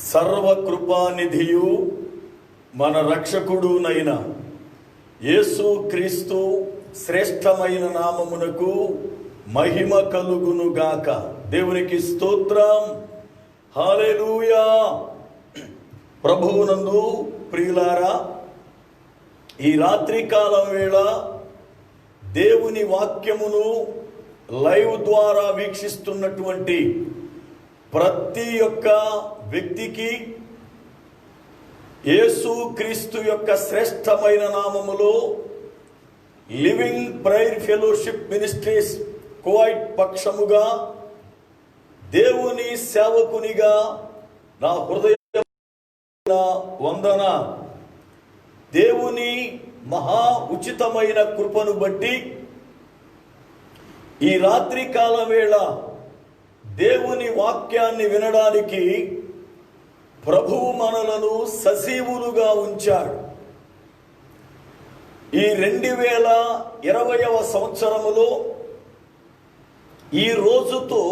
సర్వకృపానిధియు మన రక్షకుడునైన యేసు క్రీస్తు శ్రేష్టమైన నామమునకు మహిమ కలుగునుగాక. దేవునికి స్తోత్రం. హల్లెలూయా. ప్రభువునందు ప్రియులారా, ఈ రాత్రి కాలం వేళ దేవుని వాక్యమును లైవ్ ద్వారా వీక్షిస్తున్నటువంటి ప్రతి ఒక్క వ్యక్తికి యేసు క్రీస్తు యొక్క శ్రేష్టమైన నామములో living prayer fellowship ministries Kuwait పక్షముగా దేవుని సేవకునిగా నా హృదయ వందన. దేవుని మహా ఉచితమైన కృపను బట్టి ఈ రాత్రి కాల వేళ దేవుని వాక్యాన్ని వినడానికి ప్రభువు మనలను సజీవులుగా ఉంచాడు. ఈ 2020వ సంవత్సరములో ఈ రోజుతో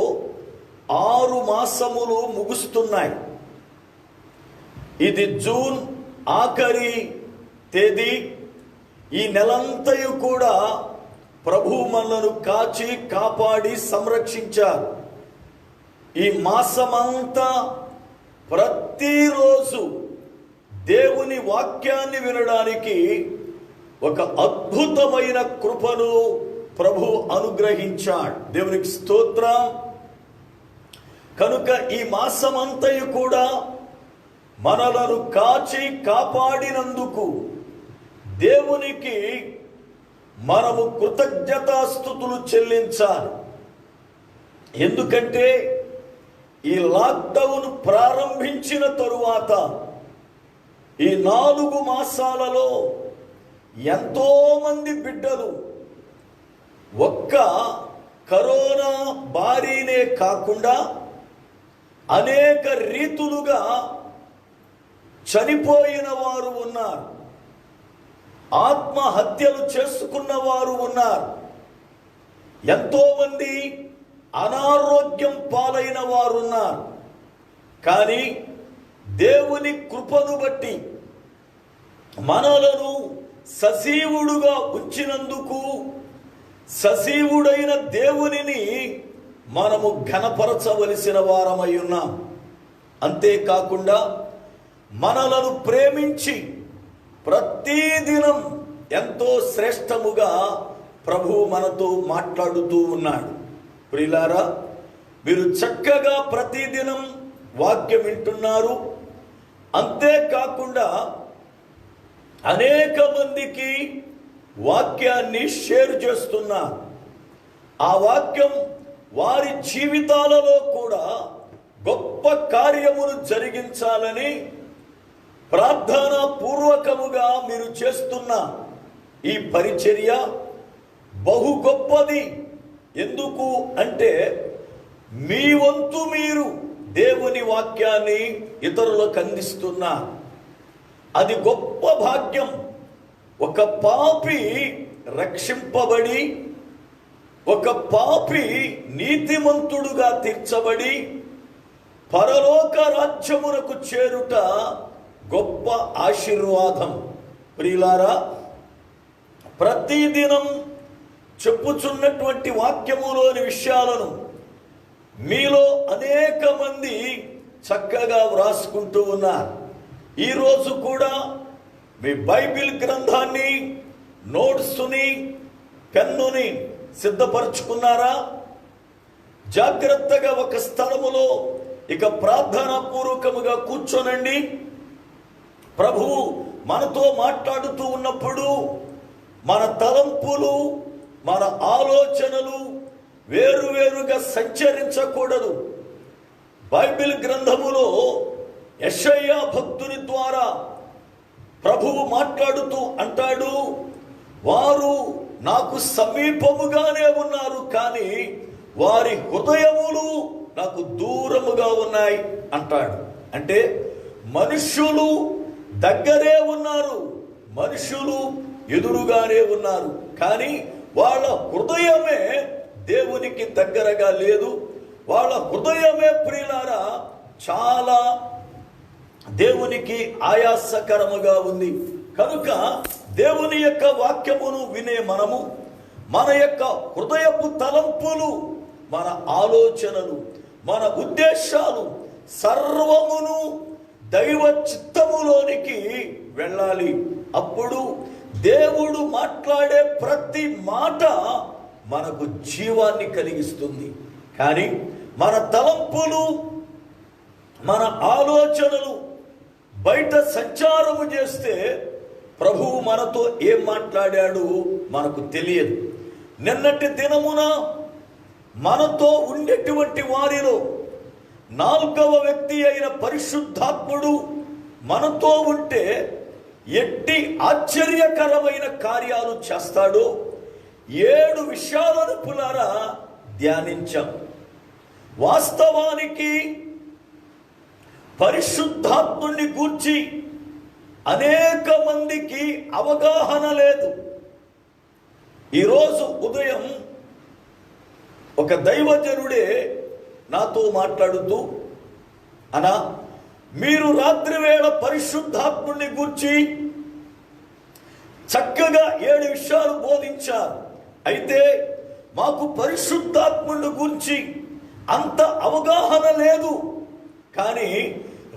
6 మాసములు ముగుస్తున్నాయి. ఇది జూన్ ఆఖరి తేదీ. ఈ నెలంతయు కూడా ప్రభువు మనలను కాచి కాపాడి సంరక్షించారు. ఈ మాసమంతా ప్రతిరోజు దేవుని వాక్యాన్ని వినడానికి ఒక అద్భుతమైన కృపను ప్రభు అనుగ్రహించాడు. దేవునికి స్తోత్రం. కనుక ఈ మాసమంతయు కూడా మనలను కాచి కాపాడినందుకు దేవునికి మనము కృతజ్ఞతాస్తుతులు చెల్లించాలి. ఎందుకంటే ఈ లాక్డౌన్ ప్రారంభించిన తరువాత ఈ 4 మాసాలలో ఎంతో మంది బిడ్డలు ఒక్క కరోనా బారినే కాకుండా అనేక రీతులుగా చనిపోయిన వారు ఉన్నారు, ఆత్మహత్యలు చేసుకున్న వారు ఉన్నారు, ఎంతో మంది అనారోగ్యం పాలైన వారు ఉన్నారు. కానీ దేవుని కృపను బట్టి మనలను సజీవుడుగా ఉంచినందుకు సజీవుడైన దేవునిని మనము ఘనపరచవలసిన వారమై ఉన్నాం. అంతేకాకుండా మనలను ప్రేమించి ప్రతిదినం ఎంతో శ్రేష్టముగా ప్రభువు మనతో మాట్లాడుతూ ఉన్నాడు. ప్రియులారా, మీరు చక్కగా ప్రతిదినం వాక్యం వింటున్నారు. అంతేకాకుండా అనేక మందికి వాక్యాన్ని షేర్ చేస్తున్నారు. ఆ వాక్యం వారి జీవితాలలో కూడా గొప్ప కార్యములు జరిగించాలని ప్రార్థనా పూర్వకముగా మీరు చేస్తున్న ఈ పరిచర్య బహు గొప్పది. ఎందుకు అంటే మీ వంతు మీరు దేవుని వాక్యాన్ని ఇతరులకు అందిస్తున్నారు. అది గొప్ప భాగ్యం. ఒక పాపి రక్షింపబడి, ఒక పాపి నీతిమంతుడుగా తీర్చబడి పరలోక రాజ్యమునకు చేరుట గొప్ప ఆశీర్వాదం. ప్రియులారా, ప్రతిదినం చెప్పుచున్నటువంటి వాక్యములోని విషయాలను మీలో అనేక మంది చక్కగా వ్రాసుకుంటూ ఉన్నారు. ఈరోజు కూడా మీ బైబిల్ గ్రంథాన్ని, నోట్స్ని, పెన్నుని సిద్ధపరచుకున్నారా? జాగ్రత్తగా ఒక స్థలములో ఇక ప్రార్థనా పూర్వకముగా కూర్చోనండి. ప్రభువు మనతో మాట్లాడుతూ ఉన్నప్పుడు మన తలంపులు, మన ఆలోచనలు వేరువేరుగా సంచరించకూడదు. బైబిల్ గ్రంథములో యెషయా భక్తుని ద్వారా ప్రభువు మాట్లాడుతూ అంటాడు, వారు నాకు సమీపముగానే ఉన్నారు, కానీ వారి హృదయములు నాకు దూరముగా ఉన్నాయి అంటాడు. అంటే మనుష్యులు దగ్గరే ఉన్నారు, మనుష్యులు ఎదురుగానే ఉన్నారు, కానీ వాళ్ళ హృదయమే దేవునికి దగ్గరగా లేదు. వాళ్ళ హృదయమే ప్రియులారా చాలా దేవునికి ఆయాసకరముగా ఉంది. కనుక దేవుని యొక్క వాక్యమును వినే మనము మన యొక్క హృదయపు తలంపులు, మన ఆలోచనలు, మన ఉద్దేశాలు సర్వమును దైవ చిత్తములోనికి వెళ్ళాలి. అప్పుడు దేవుడు మాట్లాడే ప్రతి మాట మనకు జీవాన్ని కలిగిస్తుంది. కానీ మన తలంపులు, మన ఆలోచనలు బయట సంచారము చేస్తే ప్రభువు మనతో ఏం మాట్లాడాడు మనకు తెలియదు. నిన్నటి దినమున మనతో ఉండేటువంటి వారిలో 4వ వ్యక్తి అయిన పరిశుద్ధాత్ముడు మనతో ఉంటే ఎట్టి ఆశ్చర్యకరమైన కార్యాలు చేస్తాడో 7 విషయాలను పులారా ధ్యానించాం. వాస్తవానికి పరిశుద్ధాత్ముడిని గూర్చి అనేక మందికి అవగాహన లేదు. ఈరోజు ఉదయం ఒక దైవజనుడే నాతో మాట్లాడుతూ, అనా మీరు రాత్రి వేళ పరిశుద్ధాత్ముడిని గూర్చి చక్కగా 7 విషయాలు బోధించారు. అయితే మాకు పరిశుద్ధాత్ముడిని గురించి అంత అవగాహన లేదు. కానీ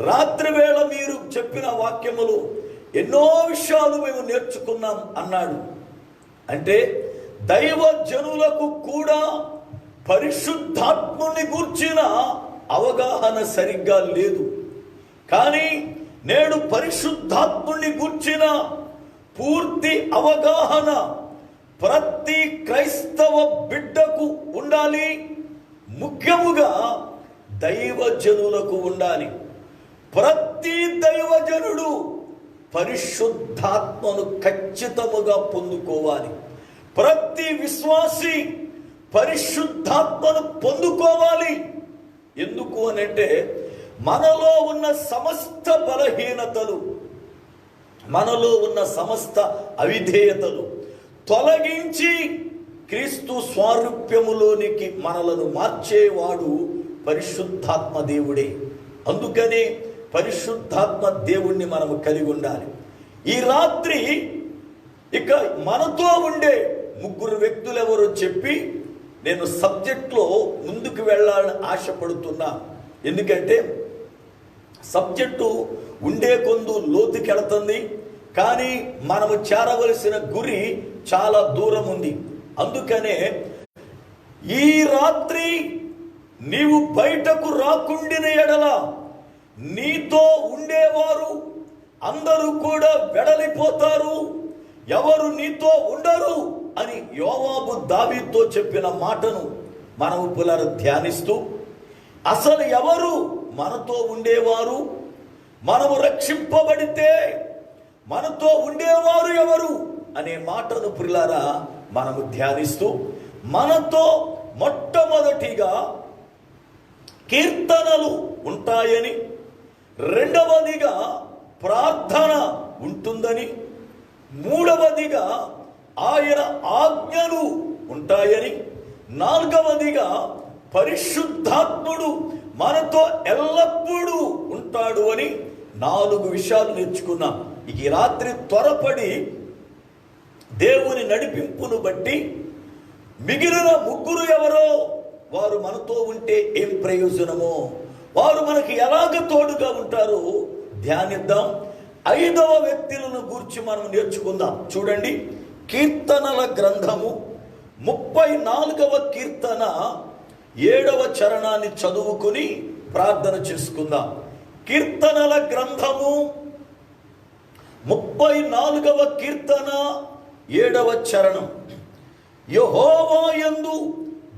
రాత్రి వేళ మీరు చెప్పిన వాక్యములు ఎన్నో విషయాలు మేము నేర్చుకున్నాం అన్నాడు. అంటే దైవ జనులకు కూడా పరిశుద్ధాత్ముని గూర్చిన అవగాహన సరిగ్గా లేదు. కానీ నేడు పరిశుద్ధాత్ముని గూర్చిన పూర్తి అవగాహన ప్రతి క్రైస్తవ బిడ్డకు ఉండాలి. ముఖ్యముగా దైవజనులకు ఉండాలి. ప్రతి దైవజనుడు పరిశుద్ధాత్మను ఖచ్చితముగా పొందుకోవాలి. ప్రతి విశ్వాసి పరిశుద్ధాత్మను పొందుకోవాలి. ఎందుకు అనంటే మనలో ఉన్న సమస్త బలహీనతలు, మనలో ఉన్న సమస్త అవిధేయతలు తొలగించి క్రీస్తు స్వారూప్యములోనికి మనలను మార్చేవాడు పరిశుద్ధాత్మ దేవుడే. అందుకని పరిశుద్ధాత్మ దేవుణ్ణి మనము కలిగి ఉండాలి. ఈ రాత్రి ఇక మనతో ఉండే 3 వ్యక్తులు ఎవరో చెప్పి నేను సబ్జెక్ట్లో ముందుకు వెళ్ళాలని ఆశపడుతున్నా. ఎందుకంటే సబ్జెక్టు ఉండే కొందు లోతుకెళుతుంది, కానీ మనము చేరవలసిన గురి చాలా దూరం ఉంది. అందుకనే ఈ రాత్రి నీవు బయటకు రాకుండిన ఎడల నీతో ఉండేవారు అందరూ కూడా వెడలిపోతారు, ఎవరు నీతో ఉండరు అని యోవాబు దావీదుతో చెప్పిన మాటను మనము పునరు ధ్యానిస్తూ, అసలు ఎవరు మనతో ఉండేవారు, మనము రక్షింపబడితే మనతో ఉండేవారు ఎవరు అనే మాటను ప్రియులారా మనము ధ్యానిస్తూ, మనతో మొట్టమొదటిగా కీర్తనలు ఉంటాయని, రెండవదిగా ప్రార్థన ఉంటుందని, మూడవదిగా ఆయన ఆజ్ఞలు ఉంటాయని, నాలుగవదిగా పరిశుద్ధాత్ముడు మనతో ఎల్లప్పుడూ ఉంటాడు అని 4 విషయాలు నేర్చుకున్నాం. ఈ రాత్రి త్వరపడి దేవుని నడిపింపును బట్టి మిగిలిన 3 ఎవరో, వారు మనతో ఉంటే ఏం ప్రయోజనమో, వారు మనకి ఎలాగ తోడుగా ఉంటారో ధ్యానిద్దాం. 5వ వ్యక్తులను గూర్చి మనం నేర్చుకుందాం. చూడండి, కీర్తనల గ్రంథము 34వ కీర్తన 7వ చరణాన్ని చదువుకుని ప్రార్థన చేసుకుందాం. కీర్తనల గ్రంథము 34వ కీర్తన 7వ చరణం. యెహోవా యందు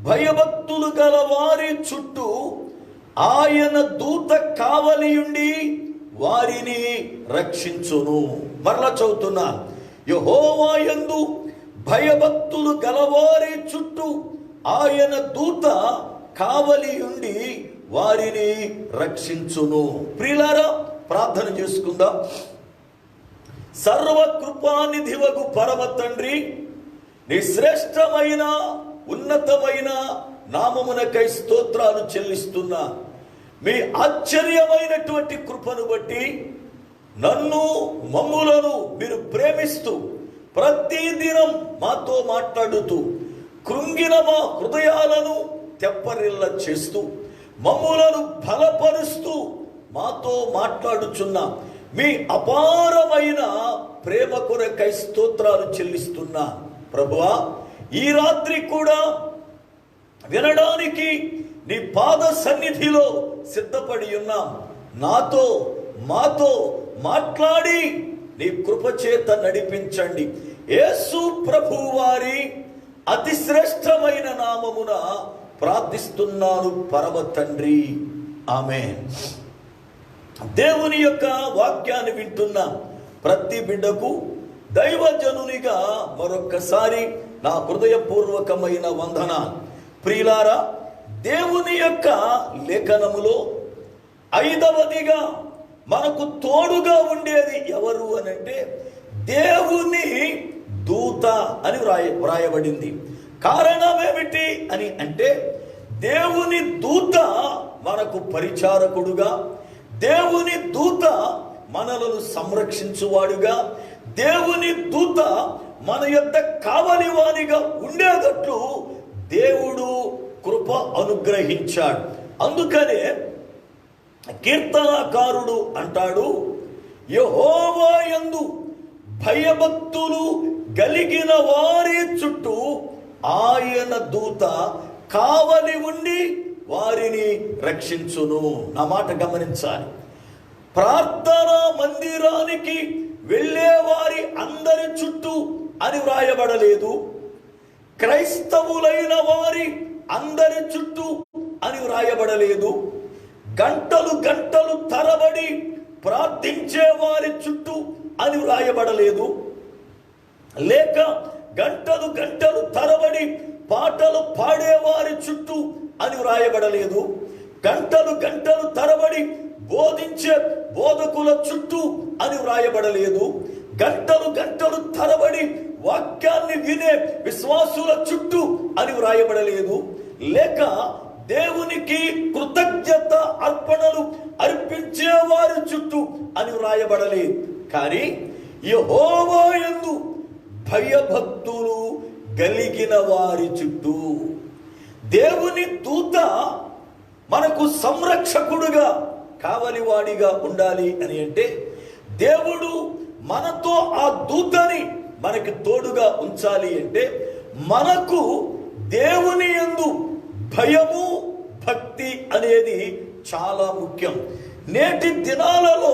భయభక్తులు గల వారి చుట్టూ ఆయన దూత కావలియుండి వారిని రక్షించును. మరలా చదువుతున్నా, యెహోవా యందు భయభక్తులు గలవారి చుట్టూ ఆయన దూత కావలియుండి వారిని రక్షించును. ప్రియులారా, ప్రార్థన చేసుకుందాం. సర్వకృపానిధివగు పరమ తండ్రి, నీ శ్రేష్టమైన ఉన్నతమైన నామమునకై స్తోత్రాలు చెల్లిస్తున్నా. మీ ఆశ్చర్యమైనటువంటి కృపను బట్టి నన్ను మమ్ములను మీరు ప్రేమిస్తూ ప్రతిదినం మాతో మాట్లాడుతూ కృంగిన మా హృదయాలను తెప్పరిల్ల చేస్తూ మమ్ములను బలపరుస్తూ మాతో మాట్లాడుచున్న మీ అపారమైన ప్రేమ కొరకై స్తోత్రాలు చెల్లిస్తున్నా ప్రభువా. ఈ రాత్రి కూడా వినడానికి నీ పాద సన్నిధిలో సిద్ధపడి ఉన్నాం. నాతో మాతో మాట్లాడి నీ కృపచేత నడిపించండి. యేసు ప్రభువు వారి అతి శ్రేష్టమైన నామమున ప్రార్థిస్తున్నాను పరమ తండ్రి, ఆమేన్. దేవుని యొక్క వాక్యాన్ని వింటున్న ప్రతి బిడ్డకు దైవజనునిగా మరొక్కసారి నా హృదయపూర్వకమైన వందనాలు. ప్రియులారా, దేవుని యొక్క లేఖనములో 5వదిగా మనకు తోడుగా ఉండేది ఎవరు అనంటే దేవుని దూత అని వ్రాయబడింది. కారణమేమిటి అని అంటే దేవుని దూత మనకు పరిచారకుడుగా, దేవుని దూత మనలను సంరక్షించువాడుగా, దేవుని దూత మన యొద్ద కావలివానిగా ఉండేటట్లు దేవుడు కృప అనుగ్రహించాడు. అందుకనే కీర్తనకారుడు అంటాడు, యెహోవా యందు భయభక్తులు కలిగిన వారి చుట్టూ ఆయన దూత కావలి ఉండి వారిని రక్షించును. నా మాట గమనించాలి. ప్రార్థనా మందిరానికి వెళ్ళే వారి అందరి చుట్టూ అని వ్రాయబడలేదు. క్రైస్తవులైన వారి అందరి చుట్టూ అని వ్రాయబడలేదు. గంటలు గంటలు తరబడి ప్రార్థించే వారి చుట్టూ అని వ్రాయబడలేదు. లేక గంటలు గంటలు తరబడి పాటలు పాడేవారి చుట్టూ అని వ్రాయబడలేదు. గంటలు గంటలు తరబడి బోధించే బోధకుల చుట్టూ అని వ్రాయబడలేదు. గంటలు గంటలు తరబడి వాక్యాన్ని వినే విశ్వాసుల చుట్టూ అని వ్రాయబడలేదు. లేక దేవునికి కృతజ్ఞత అర్పణలు అర్పించే వారి చుట్టూ అని వ్రాయబడలేదు. కానీ యెహోవా యందు భయభక్తులు కలిగిన వారి చుట్టూ దేవుని దూత మనకు సంరక్షకుడుగా కావలివాడిగా ఉండాలి అని అంటే దేవుడు మనతో ఆ దూతని మనకి తోడుగా ఉంచాలి అంటే మనకు దేవుని యందు భయము భక్తి అనేది చాలా ముఖ్యం. నేటి దినాలలో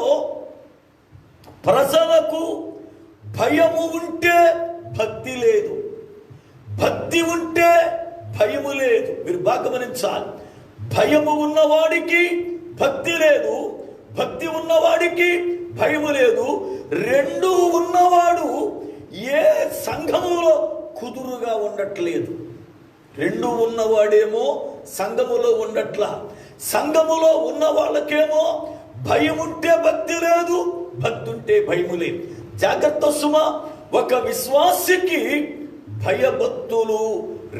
ప్రజలకు భయము ఉంటే భక్తి లేదు, భక్తి ఉంటే భయము లేదు. మీరు బాగా గమనించాలి. భయము ఉన్నవాడికి భక్తి లేదు, భక్తి ఉన్నవాడికి భయము లేదు. రెండు ఉన్నవాడు ఏ సంఘములో కుదురుగా ఉండట్లేదు. రెండు ఉన్నవాడేమో సంఘములో ఉండట్లా. సంఘములో ఉన్న వాళ్ళకేమో భయం ఉంటే భక్తి లేదు, భక్తి ఉంటే భయము లేదు. జాగ్రత్త సుమా. ఒక విశ్వాసికి భయభక్తులు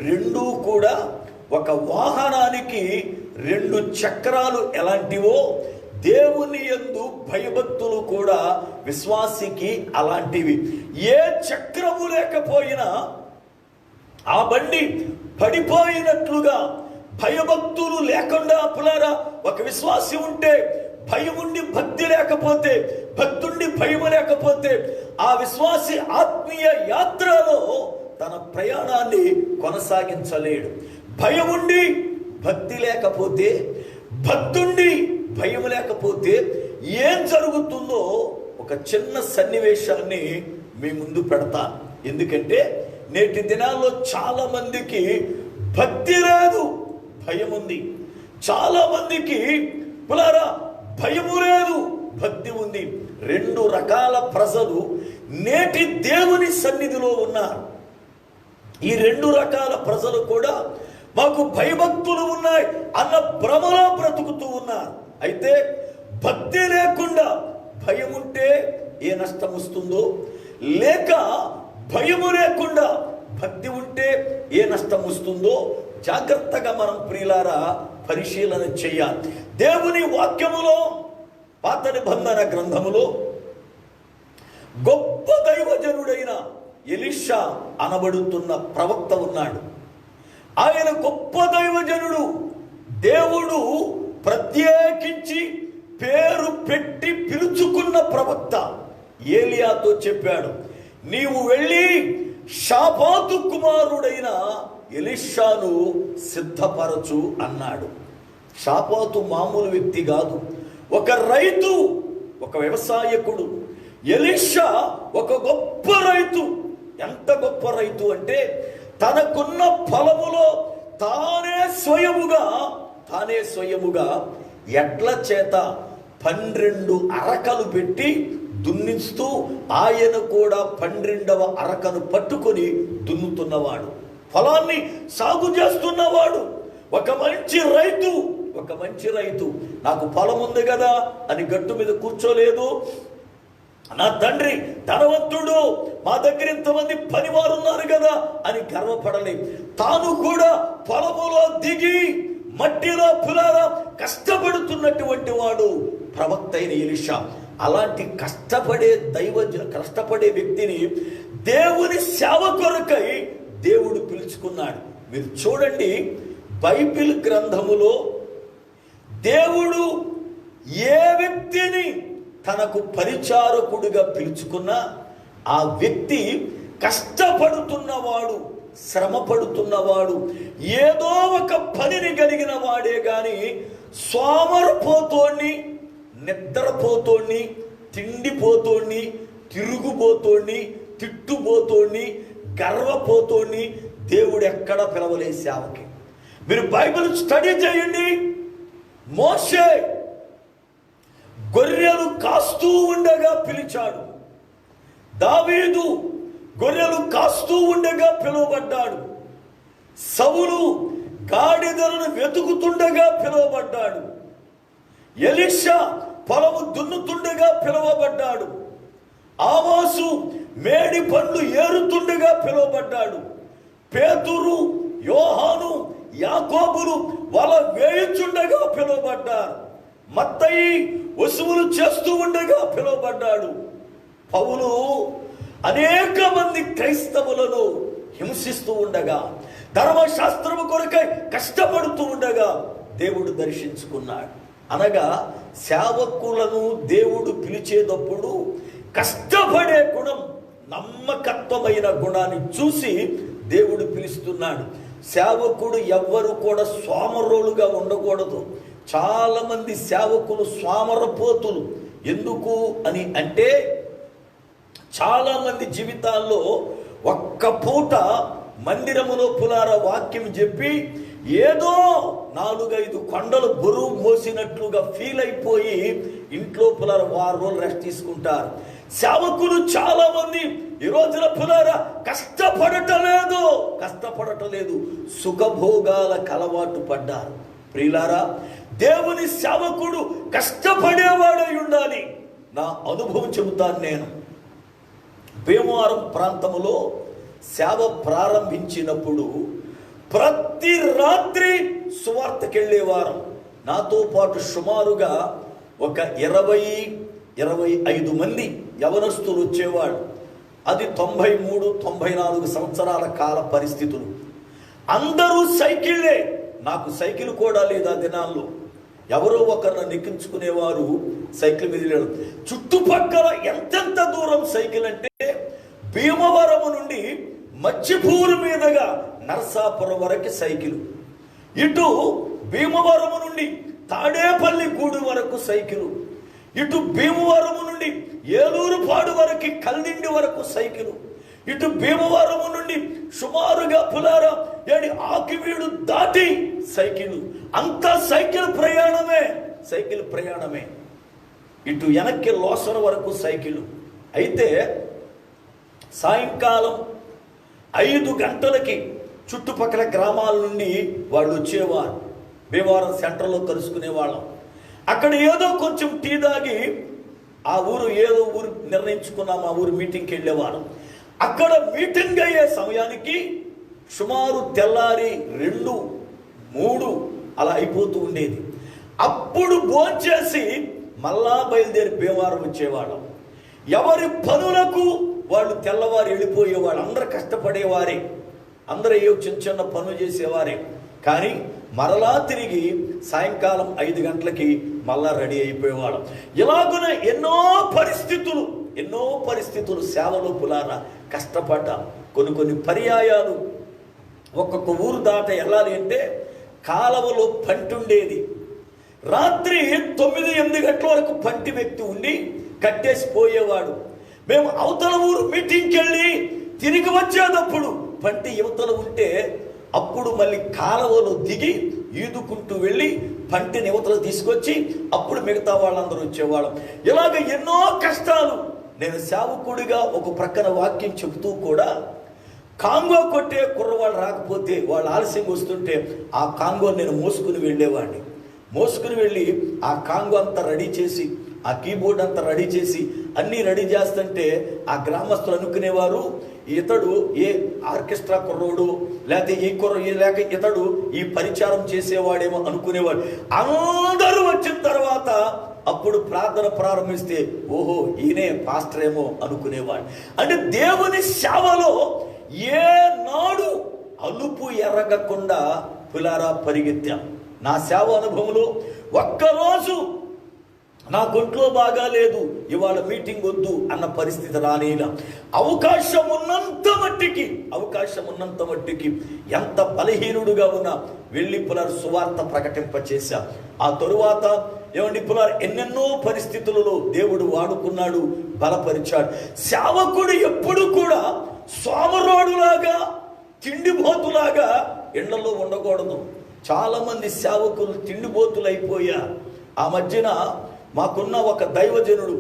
రెండూ కూడా ఒక వాహనానికి 2 చక్రాలు ఎలాంటివో దేవుని యందు భయభక్తులు కూడా విశ్వాసికి అలాంటివి. ఏ చక్రము లేకపోయినా ఆ బండి పడిపోయినట్లుగా భయభక్తులు లేకుండా పులారా ఒక విశ్వాసి ఉంటే, భయముండి భక్తి లేకపోతే, భక్తుండి భయము లేకపోతే ఆ విశ్వాసి ఆత్మీయ యాత్రలో తన ప్రయాణాన్ని కొనసాగించలేడు. భయముండి భక్తి లేకపోతే, భక్తుండి భయం లేకపోతే ఏం జరుగుతుందో ఒక చిన్న సన్నివేశాన్ని మీ ముందు పెడతాను. ఎందుకంటే నేటి దినాల్లో చాలా మందికి భక్తి లేదు, భయం ఉంది. చాలా మందికి పులారా భయము లేదు, భక్తి ఉంది. 2 రకాల ప్రజలు నేటి దేవుని సన్నిధిలో ఉన్నారు. ఈ 2 రకాల ప్రజలు కూడా మాకు భయభక్తులు ఉన్నాయి అన్న భ్రమలో బ్రతుకుతూ ఉన్నారు. అయితే భక్తి లేకుండా భయం ఉంటే ఏ నష్టం వస్తుందో, లేక భయము లేకుండా భక్తి ఉంటే ఏ నష్టం వస్తుందో జాగ్రత్తగా మనం ప్రియులారా పరిశీలన చేయాలి. దేవుని వాక్యములో పాత నిబంధన గ్రంథములో గొప్ప దైవజనుడైన ఎలీషా అనబడుతున్న ప్రవక్త ఉన్నాడు. ఆయన గొప్ప దైవజనుడు. దేవుడు ప్రత్యేకించి పేరు పెట్టి పిలుచుకున్న ప్రవక్త. ఏలియాతో చెప్పాడు, నీవు వెళ్ళి షాపాతు కుమారుడైన ఎలీషాను సిద్ధపరచు అన్నాడు. షాపాతు మామూలు వ్యక్తి కాదు, ఒక రైతు, ఒక వ్యవసాయకుడు. ఎలీషా ఒక గొప్ప రైతు. ఎంత గొప్ప రైతు అంటే తనకున్న పొలములో తానే స్వయముగా ఎడ్ల చేత 12 అరకలు పెట్టి దున్నిస్తూ ఆయన కూడా 12వ అరకను పట్టుకొని దున్నుతున్నవాడు, పొలాన్ని సాగు చేస్తున్నవాడు. ఒక మంచి రైతు నాకు పొలం ఉంది కదా అని గట్టు మీద కూర్చోలేదు. నా తండ్రి ధనవంతుడు, మా దగ్గర ఇంతమంది పనివారు ఉన్నారు కదా అని గర్వపడలేదు. తాను కూడా పొలములో దిగి మట్టిలో పులారా కష్టపడుతున్నటువంటి వాడు ప్రవక్త అయిన ఎలీషా. అలాంటి కష్టపడే వ్యక్తిని దేవుని సేవ కొరకై దేవుడు పిలుచుకున్నాడు. మీరు చూడండి, బైబిల్ గ్రంథములో దేవుడు ఏ వ్యక్తిని తనకు పరిచారకుడిగా పిలుచుకున్నా ఆ వ్యక్తి కష్టపడుతున్నవాడు, శ్రమ పడుతున్నవాడు, ఏదో ఒక పనిని కలిగిన వాడే గాని సోమరిపోతోని, నిద్రపోతోని, తిండిపోతోని, తిరుగుబోతోని, తిట్టుబోతోని, గర్వపోతోని దేవుడు ఎక్కడ పిలవలే సేవకి. మీరు బైబిల్ స్టడీ చేయండి. మోషే గొర్రెలు కాస్తూ ఉండగా పిలిచాడు. దావీదు గొర్రెలు కాస్తూ ఉండగా పిలువబడ్డాడు. సౌలు గాడిదలను వెతుకుతుండగా పిలువబడ్డాడు. ఎలీషా పొలము దున్నుతుండగా పిలువబడ్డాడు. ఆమోసు మేడి పండ్లు ఏరుతుండగా పిలువబడ్డాడు. పేతురు, యోహాను, యాకోబులు వల వేయుచుండగా పిలువబడ్డారు. మత్తయి వసువులు చేస్తూ ఉండగా పిలువబడ్డాడు. పౌలు అనేక మంది క్రైస్తవులను హింసిస్తూ ఉండగా, ధర్మశాస్త్రము కొరకై కష్టపడుతూ ఉండగా దేవుడు దర్శించుకున్నాడు. అనగా సేవకులను దేవుడు పిలిచేటప్పుడు కష్టపడే గుణం, నమ్మకత్వమైన గుణాన్ని చూసి దేవుడు పిలుస్తున్నాడు. సేవకుడు ఎవ్వరు కూడా సోమరోలుగా ఉండకూడదు. చాలా మంది సేవకులు సోమరపోతులు. ఎందుకు అని అంటే చాలా మంది జీవితాల్లో ఒక్క పూట మందిరములో పులార వాక్యం చెప్పి ఏదో 4-5 కొండలు బరువు మోసినట్లుగా ఫీల్ అయిపోయి ఇంట్లో పులార 6 రోజులు రెస్ట్ తీసుకుంటారు. సేవకులు చాలా మంది ఈ రోజున పులార కష్టపడటలేదు, సుఖభోగాలకు అలవాటు పడ్డారు. ప్రియులారా, దేవుని సేవకుడు కష్టపడేవాడై ఉండాలి. నా అనుభవం చెబుతాను. నేను భీమవరం ప్రాంతములో సేవ ప్రారంభించినప్పుడు ప్రతి రాత్రి సువార్తకెళ్ళేవారు. నాతో పాటు సుమారుగా ఒక 20-25 మంది యవనస్తులు వచ్చేవాడు. అది 93-94 సంవత్సరాల కాల పరిస్థితులు. అందరూ సైకిళ్ళే. నాకు సైకిల్ కూడా లేదు ఆ దినాల్లో. ఎవరో ఒకరిని నెక్కించుకునేవారు, సైకిల్ మీద వెళ్ళడం. చుట్టుపక్కల ఎంతెంత దూరం సైకిల్ అంటే భీమవరము నుండి మచ్చిపూరు మీదుగా నరసాపురం వరకు సైకిలు, ఇటు భీమవరము నుండి తాడేపల్లి గూడు వరకు సైకిలు, ఇటు భీమవరము నుండి ఏలూరుపాడు వరకు కల్దిండి వరకు సైకిలు, ఇటు భీమవరము నుండి సుమారుగా పులారా ఆకివీడు దాటి సైకిల్. అంతా సైకిల్ ప్రయాణమే. ఇటు వెనక్కి లోసర వరకు సైకిల్. అయితే సాయంకాలం 5 గంటలకి చుట్టుపక్కల గ్రామాల నుండి వాళ్ళు వచ్చేవారు. భీమవరం సెంటర్లో కలుసుకునేవాళ్ళం. అక్కడ ఏదో కొంచెం టీ తాగి ఏదో ఊరు నిర్ణయించుకున్నాం, ఆ ఊరు మీటింగ్కి వెళ్ళేవాళ్ళం. అక్కడ మీటింగ్ అయ్యే సమయానికి సుమారు తెల్లారి 2, 3, అలా అయిపోతూ ఉండేది. అప్పుడు భోంచేసి మళ్ళా బయలుదేరి భీమవరం వచ్చేవాళ్ళం. ఎవరి పనులకు వాళ్ళు తెల్లవారు వెళ్ళిపోయేవాళ్ళు. అందరూ కష్టపడేవారే, అందరూ ఏ చిన్న చిన్న పనులు చేసేవారే. కానీ మరలా తిరిగి సాయంకాలం 5 గంటలకి మళ్ళా రెడీ అయిపోయేవాళ్ళం. ఇలాగున ఎన్నో పరిస్థితులు సేవలో పులారా కష్టపడ్డాం. కొన్ని పర్యాయాలు ఒక్కొక్క ఊరు దాట వెళ్ళాలి అంటే కాలవలో పంటి ఉండేది. రాత్రి 9-8 గంటల వరకు పంటి వ్యక్తి ఉండి కట్టేసి పోయేవాడు. మేము అవతల ఊరు మీటింగ్కి వెళ్ళి తిరిగి వచ్చేటప్పుడు పంటి యువతలు ఉంటే అప్పుడు మళ్ళీ కాలవలో దిగి ఈదుకుంటూ వెళ్ళి పంటిని యువతలు తీసుకొచ్చి అప్పుడు మిగతా వాళ్ళందరూ వచ్చేవాళ్ళం. ఇలాగ ఎన్నో కష్టాలు. నేను సేవకుడిగా ఒక ప్రక్కన వాక్యం చెబుతూ కూడా కాంగో కొట్టే కుర్రవాళ్ళు రాకపోతే వాళ్ళు ఆలస్యంగా వస్తుంటే ఆ కాంగో నేను మోసుకుని వెళ్ళేవాడిని. మోసుకుని వెళ్ళి ఆ కాంగో అంతా రెడీ చేసి, ఆ కీబోర్డ్ అంతా రెడీ చేసి అన్నీ రెడీ చేస్తుంటే ఆ గ్రామస్తులు అనుకునేవారు, ఇతడు ఏ ఆర్కెస్ట్రా కుర్రోడు, లేక ఇతడు ఈ పరిచారం చేసేవాడేమో అనుకునేవాడు. అందరూ వచ్చిన తర్వాత అప్పుడు ప్రార్థన ప్రారంభిస్తే ఓహో ఈయనే పాస్టర్ ఏమో అనుకునేవాడు. అంటే దేవుని సేవలో ఏ నాడు అలుపు ఎరగకుండా పులారా పరిగెత్తాం. నా సేవ అనుభవంలో ఒక్కరోజు నా ఒంట్లో బాగా లేదు, ఇవాళ మీటింగ్ వద్దు అన్న పరిస్థితి రానేలా. అవకాశం ఉన్నంత మట్టికి ఎంత బలహీనుడుగా ఉన్నా వెళ్ళి పులారు సువార్త ప్రకటింపచేశా. ఆ తరువాత ఏమండి పులారు ఎన్నెన్నో పరిస్థితులలో దేవుడు వాడుకున్నాడు, బలపరిచాడు. సేవకుడు ఎప్పుడు కూడా సోమరోడులాగా తిండిబోతులాగా ఎండలో ఉండకూడదు. చాలా మంది సేవకులు తిండిబోతులు అయిపోయారు. ఆ మధ్యన మాకున్న ఒక దైవజనుడు,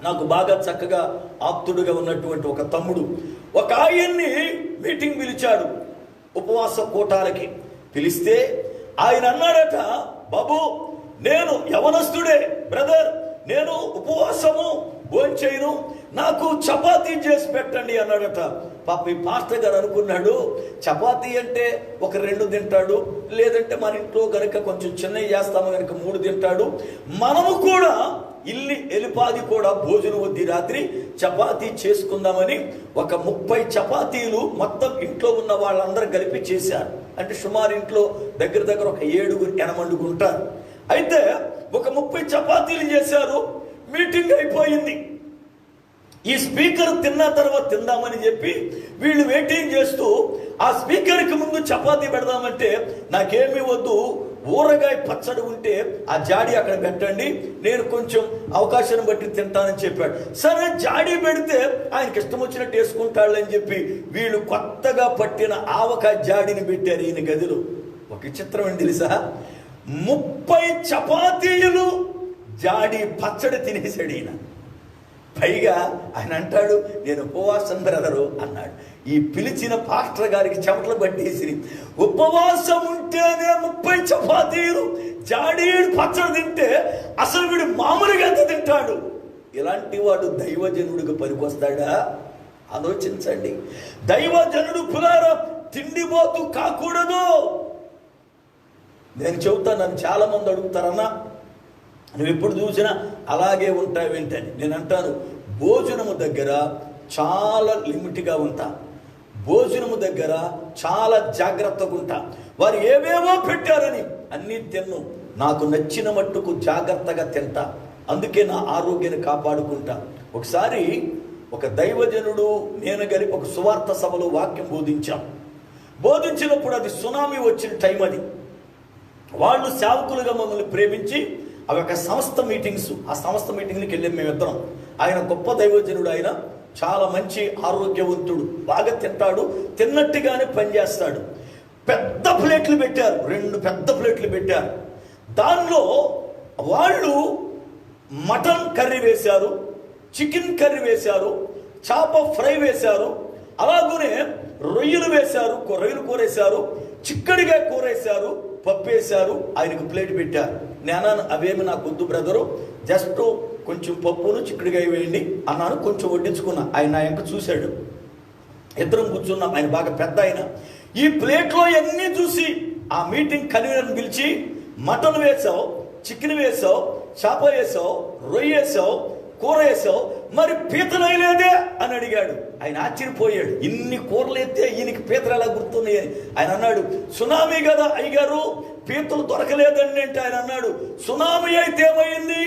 నాకు బాగా చక్కగా ఆప్తుడుగా ఉన్నటువంటి ఒక తమ్ముడు, ఒక ఆయన్ని మీటింగ్ పిలిచాడు. ఉపవాస కూటాలకి పిలిస్తే ఆయన అన్నాడట, బాబు నేను యవనస్తుడే బ్రదర్, నేను ఉపవాసము భోంచేయను, నాకు చపాతీ చేసి పెట్టండి అన్నాడట. పాప ఈ పాస్టర్ గారు అనుకున్నాడు, చపాతీ అంటే ఒక 2 తింటాడు, లేదంటే మన ఇంట్లో కనుక కొంచెం చిన్నవి చేస్తాము కనుక 3 తింటాడు. మనము కూడా ఎలిపాది కూడా భోజనం వద్ది రాత్రి చపాతీ చేసుకుందామని ఒక 30 చపాతీలు మొత్తం ఇంట్లో ఉన్న వాళ్ళందరూ కలిపి చేశారు. అంటే సుమారు ఇంట్లో దగ్గర ఒక 7-8 ఉంటారు. అయితే ఒక 30 చపాతీలు చేశారు. మీటింగ్ అయిపోయింది. ఈ స్పీకర్ తిన్న తర్వాత తిందామని చెప్పి వీళ్ళు వెయిటింగ్ చేస్తూ ఆ స్పీకర్కి ముందు చపాతీ పెడదామంటే నాకేమీ వద్దు, ఊరగాయ పచ్చడి ఉంటే ఆ జాడి అక్కడ పెట్టండి, నేను కొంచెం అవకాశాన్ని బట్టి తింటానని చెప్పాడు. సరే జాడి పెడితే ఆయనకి ఇష్టం వచ్చినట్టు వేసుకుంటాడని చెప్పి వీళ్ళు కొత్తగా పట్టిన ఆవకాయ జాడిని పెట్టారు ఈయన గదిలో. ఒక చిత్రం ఏంటి తెలుసా, 30 చపాతీలు జాడి పచ్చడి తినేసాడు ఈయన. పైగా ఆయన అంటాడు, నేను ఉపవాసం బ్రదరు అన్నాడు. ఈ పిలిచిన పాస్టర్ గారికి చెమటలు పట్టేసి, ఉపవాసం ఉంటేనే 30 చపాతీలు జాడీడు పచ్చడి తింటే అసలు వీడు మామూలుగా ఎంత తింటాడు? ఇలాంటి వాడు దైవజనుడికి పనికొస్తాడా? ఆలోచించండి. దైవజనుడు పులారా తిండిపోతూ కాకూడదు. నేను చెబుతాను, నన్ను చాలా మంది అడుగుతారన్నా నువ్వు ఎప్పుడు చూసినా అలాగే ఉంటావేంటని. నేను అంటాను, భోజనము దగ్గర చాలా లిమిట్గా ఉంటా, భోజనము దగ్గర చాలా జాగ్రత్తగా ఉంటా. వారు ఏవేవో పెట్టారని అన్నీ తిన్ను, నాకు నచ్చిన మట్టుకు జాగ్రత్తగా తింటా. అందుకే నా ఆరోగ్యాన్ని కాపాడుకుంటా. ఒకసారి ఒక దైవజనుడు నేను కలిపి ఒక సువార్త సభలో వాక్యం బోధించినప్పుడు అది సునామీ వచ్చిన టైం. అది వాళ్ళు సేవకులుగా మమ్మల్ని ప్రేమించి అవి ఒక సంస్థ మీటింగ్స్, ఆ సంస్థ మీటింగ్కి వెళ్ళాం మేమిద్దరం. ఆయన గొప్ప దైవజనుడు, ఆయన చాలా మంచి ఆరోగ్యవంతుడు, బాగా తింటాడు, తిన్నట్టుగానే పనిచేస్తాడు. పెద్ద ప్లేట్లు పెట్టారు, 2 పెద్ద ప్లేట్లు పెట్టారు. దానిలో వాళ్ళు మటన్ కర్రీ వేశారు, చికెన్ కర్రీ వేశారు, చేప ఫ్రై వేశారు, అలాగనే రొయ్యలు వేశారు, రొయ్యలు కూర వేశారు, చిక్కడిగా కూర వేశారు, పప్పు వేశారు. ఆయనకు ప్లేట్ పెట్టారు. నేను అవేమి నాకు వద్దు బ్రదరు, జస్ట్ కొంచెం పప్పును చిక్కడిగా వేయండి అన్నాను. కొంచెం వడ్డించుకున్నా. ఆయన నా వెంక చూశాడు. ఇద్దరం కూర్చున్నాం. ఆయన బాగా పెద్ద ఆయన. ఈ ప్లేట్లో అన్నీ చూసి ఆ మీటింగ్ కన్వీనర్ని పిలిచి, మటన్ వేసావు, చికెన్ వేసావు, చేప వేసావు, రొయ్య వేసావు, కూర వేసావు, మరి పీతలు వేయలేదే అని అడిగాడు. ఆయన ఆశ్చర్యపోయాడు. ఇన్ని కూరలు ఎత్తే ఈయనకి పీతలు ఎలా గుర్తున్నాయి అని. ఆయన అన్నాడు, సునామీ కదా అయ్యగారు, పీతలు దొరకలేదండి అంటే ఆయన అన్నాడు, సునామీ అయితే ఏమైంది?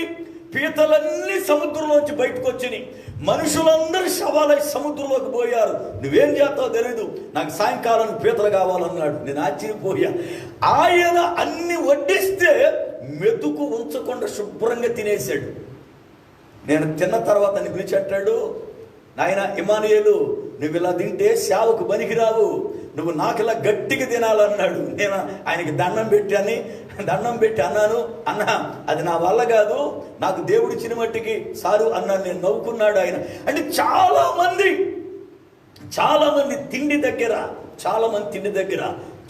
పీతలన్నీ సముద్రంలోంచి బయటకు వచ్చినాయి, మనుషులందరూ శవాలై సముద్రంలోకి పోయారు. నువ్వేం చేస్తావో తెలీదు, నాకు సాయంకాలం పీతలు కావాలన్నాడు. నేను ఆశ్చర్యపోయా. ఆయన అన్ని వడ్డిస్తే మెతుకు ఉంచకుండా శుభ్రంగా తినేశాడు. నేను తిన్న తర్వాత అని పిలిచెట్టాడు, నాయన ఇమానుయేలు, నువ్వు ఇలా తింటే సేవకు పనికిరావు, నువ్వు నాకు ఇలా గట్టిగా తినాలన్నాడు. నేను ఆయనకి దండం పెట్టి అన్నాను, అన్నా అది నా వల్ల కాదు, నాకు దేవుడు ఇచ్చిన మట్టికి సారు అన్నాను. నేను నవ్వుకున్నాడు ఆయన. అంటే చాలా మంది తిండి దగ్గర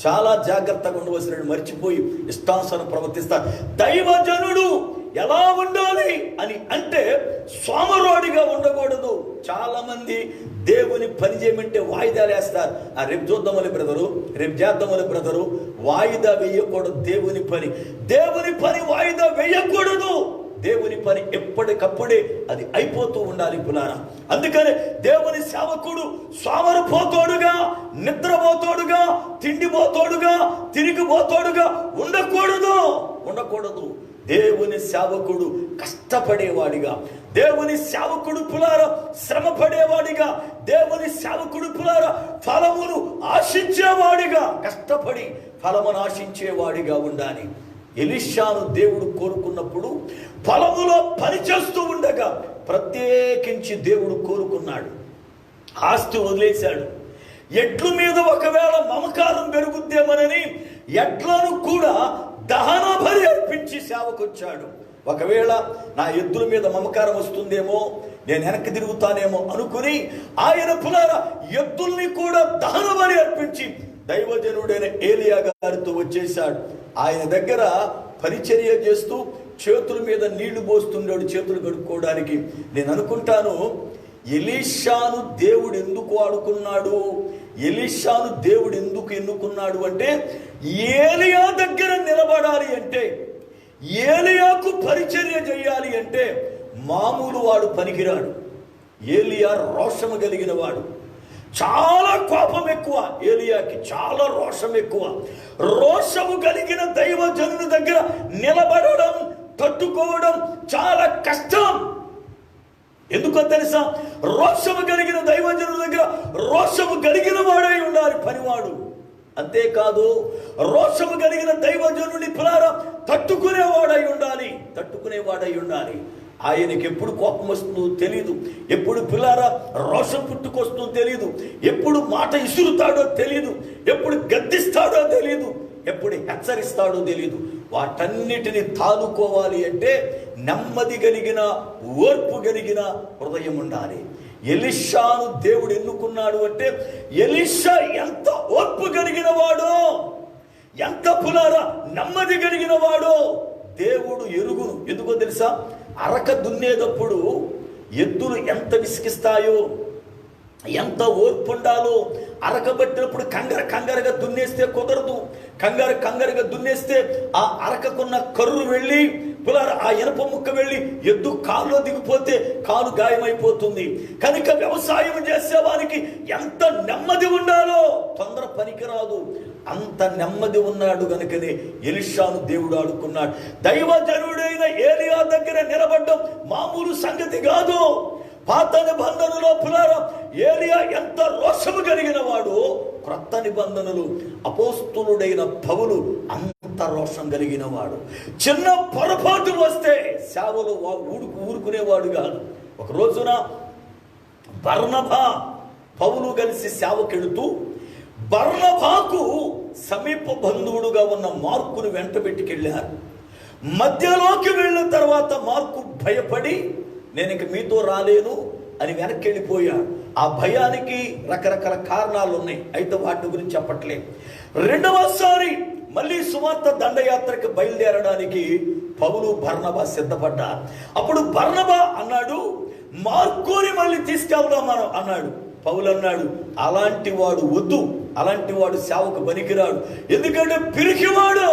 చాలా జాగ్రత్తగా ఉండవలసినట్టు మర్చిపోయి ఇష్టానుసారం ప్రవర్తిస్తారు. దైవజనుడు ఎలా ఉండాలి అని అంటే సోమరోడిగా ఉండకూడదు. చాలా మంది దేవుని పని చేయమంటే వాయిదాలు వేస్తారు. రేపు చూద్దామని బ్రదరు, రేపు చేద్దామని బ్రదరు, వాయిదా వేయకూడదు. దేవుని పని వాయిదా వేయకూడదు. దేవుని పని ఎప్పటికప్పుడే అది అయిపోతూ ఉండాలి పులారా. అందుకని దేవుని సేవకుడు సోమరిపోతోడుగా, నిద్రపోతోడుగా, తిండిపోతోడుగా, తిరిగిపోతోడుగా ఉండకూడదు. దేవుని సేవకుడు కష్టపడేవాడిగా, దేవుని సేవకుడు పులారా శ్రమ పడేవాడిగా, దేవుని సేవకుడు పులారా ఫలమును ఆశించేవాడిగా, కష్టపడి ఫలమును ఆశించేవాడిగా ఉండాలి. ఎలీషాను దేవుడు కోరుకున్నప్పుడు పొలములో పనిచేస్తూ ఉండగా ప్రత్యేకించి దేవుడు కోరుకున్నాడు. ఆస్తి వదిలేశాడు. ఎడ్ల మీద ఒకవేళ మమకారం పెరుగుద్దేమనని ఎడ్లను కూడా దహన బలి అర్పించి సేవకొచ్చాడు. ఒకవేళ నా ఎద్దుల మీద మమకారం వస్తుందేమో, నేను వెనక్కి తిరుగుతానేమో అనుకుని ఆయన పులారా ఎద్దుల్ని కూడా దహన బలి అర్పించి దైవజనుడైన ఏలియా గారితో వచ్చేశాడు. ఆయన దగ్గర పరిచర్య చేస్తూ చేతుల మీద నీళ్లు పోస్తున్నాడు చేతులు కడుక్కోవడానికి. నేను అనుకుంటాను, ఎలీషాను దేవుడు ఎందుకు వాడుకున్నాడు, ఎలీషాను దేవుడు ఎందుకు ఎన్నుకున్నాడు అంటే, ఏలియా దగ్గర నిలబడాలి అంటే, ఏలియాకు పరిచర్య చేయాలి అంటే మామూలు వాడు పనికిరాడు. ఏలియా రోషము కలిగిన వాడు. చాలా కోపం ఎక్కువ ఏలియాకి, చాలా రోషం ఎక్కువ. రోషము కలిగిన దైవజనుని దగ్గర నిలబడడం, తట్టుకోవడం చాలా కష్టం. ఎందుకో తెలుసా? రోషము కలిగిన దైవజనుని దగ్గర రోషము కలిగిన వాడై ఉండాలి పనివాడు. అంతేకాదు, రోషము కలిగిన దైవజనుని పులారా తట్టుకునేవాడై ఉండాలి. ఆయనకి ఎప్పుడు కోపం వస్తుందో తెలీదు, ఎప్పుడు పిల్లారా రోషం పుట్టుకొస్తుందో తెలీదు, ఎప్పుడు మాట ఇసురుతాడో తెలీదు, ఎప్పుడు గద్దిస్తాడో తెలీదు, ఎప్పుడు హెచ్చరిస్తాడో తెలీదు. వాటన్నిటిని తాలుకోవాలి అంటే నెమ్మది కలిగిన, ఓర్పు కలిగిన హృదయం ఉండాలి. ఎలీషాను దేవుడు ఎన్నుకున్నాడు అంటే ఎలీషా ఎంత ఓర్పు కలిగిన వాడో, ఎంత పులారా నెమ్మది కలిగిన వాడో దేవుడు ఎరుగును. ఎందుకో తెలుసా? అరక దున్నేటప్పుడు ఎద్దులు ఎంత విసిగిస్తాయో, ఎంత ఓర్పు ఉండాలో. అరకబట్టినప్పుడు కంగారుగా దున్నేస్తే కుదరదు. కంగారుగా దున్నేస్తే ఆ అరకకున్న కర్రు వెళ్ళి ఆ ఇనప ముక్క వెళ్ళి ఎద్దు కాలులో దిగిపోతే కాలు గాయమైపోతుంది. కనుక వ్యవసాయం చేసేవారికి ఎంత నెమ్మది ఉండాలో, తొందర పనికిరాదు. అంత నెమ్మది ఉన్నాడు కనుకనే ఎలీషాను దేవుడు ఆడుకున్నాడు. దైవజనుడైన ఏలియా దగ్గర నిలబడ్డం మామూలు సంగతి కాదు. పాత నిబంధనలో పులారా ఏలియా ఎంత రోషము కలిగిన వాడు, క్రొత్త నిబంధనలు అపోస్తులుడైన పౌలు అంత రోషం కలిగిన వాడు. చిన్న పొరపాటు వస్తే సేవలు ఊరుకునేవాడు కాదు. ఒక రోజున బర్నబా పౌలు కలిసి సేవకెడుతూ బర్నబాకు సమీప బంధువుడుగా ఉన్న మార్కును వెంట పెట్టుకెళ్ళారు. మధ్యలోకి వెళ్ళిన తర్వాత మార్కు భయపడి, నేను ఇంక మీతో రాలేను అని వెనక్కి వెళ్ళిపోయాడు. ఆ భయానికి రకరకాల కారణాలు ఉన్నాయి, అయితే వాటి గురించి చెప్పట్లేదు. రెండవసారి మళ్ళీ సువార్త దండయాత్రకు బయలుదేరడానికి పౌలు బర్నబా సిద్ధపడ్డారు. అప్పుడు బర్నబా అన్నాడు, మార్కుని మళ్ళీ తీసుకెళ్దాం మనం అన్నాడు. పౌలు అన్నాడు, అలాంటి వాడు వద్దు, అలాంటి వాడు సేవకు పనికిరాడు. ఎందుకంటే పిరికివాడు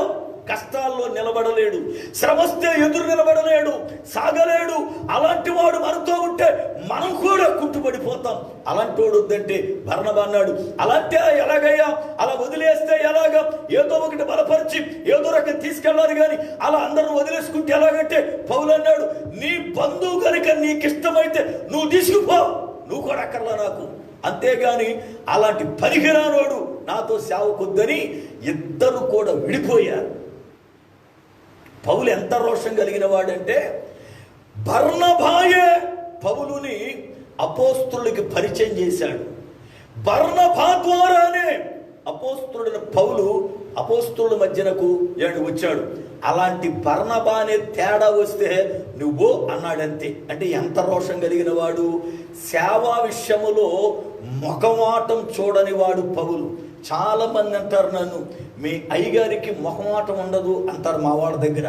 కష్టాల్లో నిలబడలేడు, శ్రమస్తే ఎదురు నిలబడలేడు, సాగలేడు. అలాంటి వాడు మనతో ఉంటే మనం కూడా కుట్టుబడిపోతాం. అలాంటి వాడు వద్దంటే బర్నబా అన్నాడు, అలాంటి ఎలాగయ్యా, అలా వదిలేస్తే ఎలాగా? ఏదో ఒకటి బలపరిచి ఏదో రకం తీసుకెళ్ళాలి, కానీ అలా అందరూ వదిలేసుకుంటే ఎలాగంటే పౌలు అన్నాడు, నీ బంధువు కనుక నీకు ఇష్టమైతే నువ్వు తీసుకుపో, నువ్వు కూడా అక్కర్లా నాకు. అంతేగాని అలాంటి పనికిరానోడు నాతో సేవకొద్దని ఇద్దరు కూడా విడిపోయారు. పౌలు ఎంత రోషం కలిగిన వాడంటే, బర్నబాయే పౌలుని అపోస్తులకి పరిచయం చేశాడు. బర్నబా ద్వారానే అపోస్తులుడైన పౌలు అపోస్తుల మధ్యనకు వచ్చాడు. అలాంటి బర్నబానే తేడా వస్తే నువ్వు అన్నాడంతే. అంటే ఎంత రోషం కలిగిన వాడు! సేవా విషయములో మొఖమాటం చూడని వాడు పౌలు. చాలా మంది అంటారు, నన్ను మీ అయ్యగారికి మొహమాటం ఉండదు అంటారు మా వాళ్ళ దగ్గర.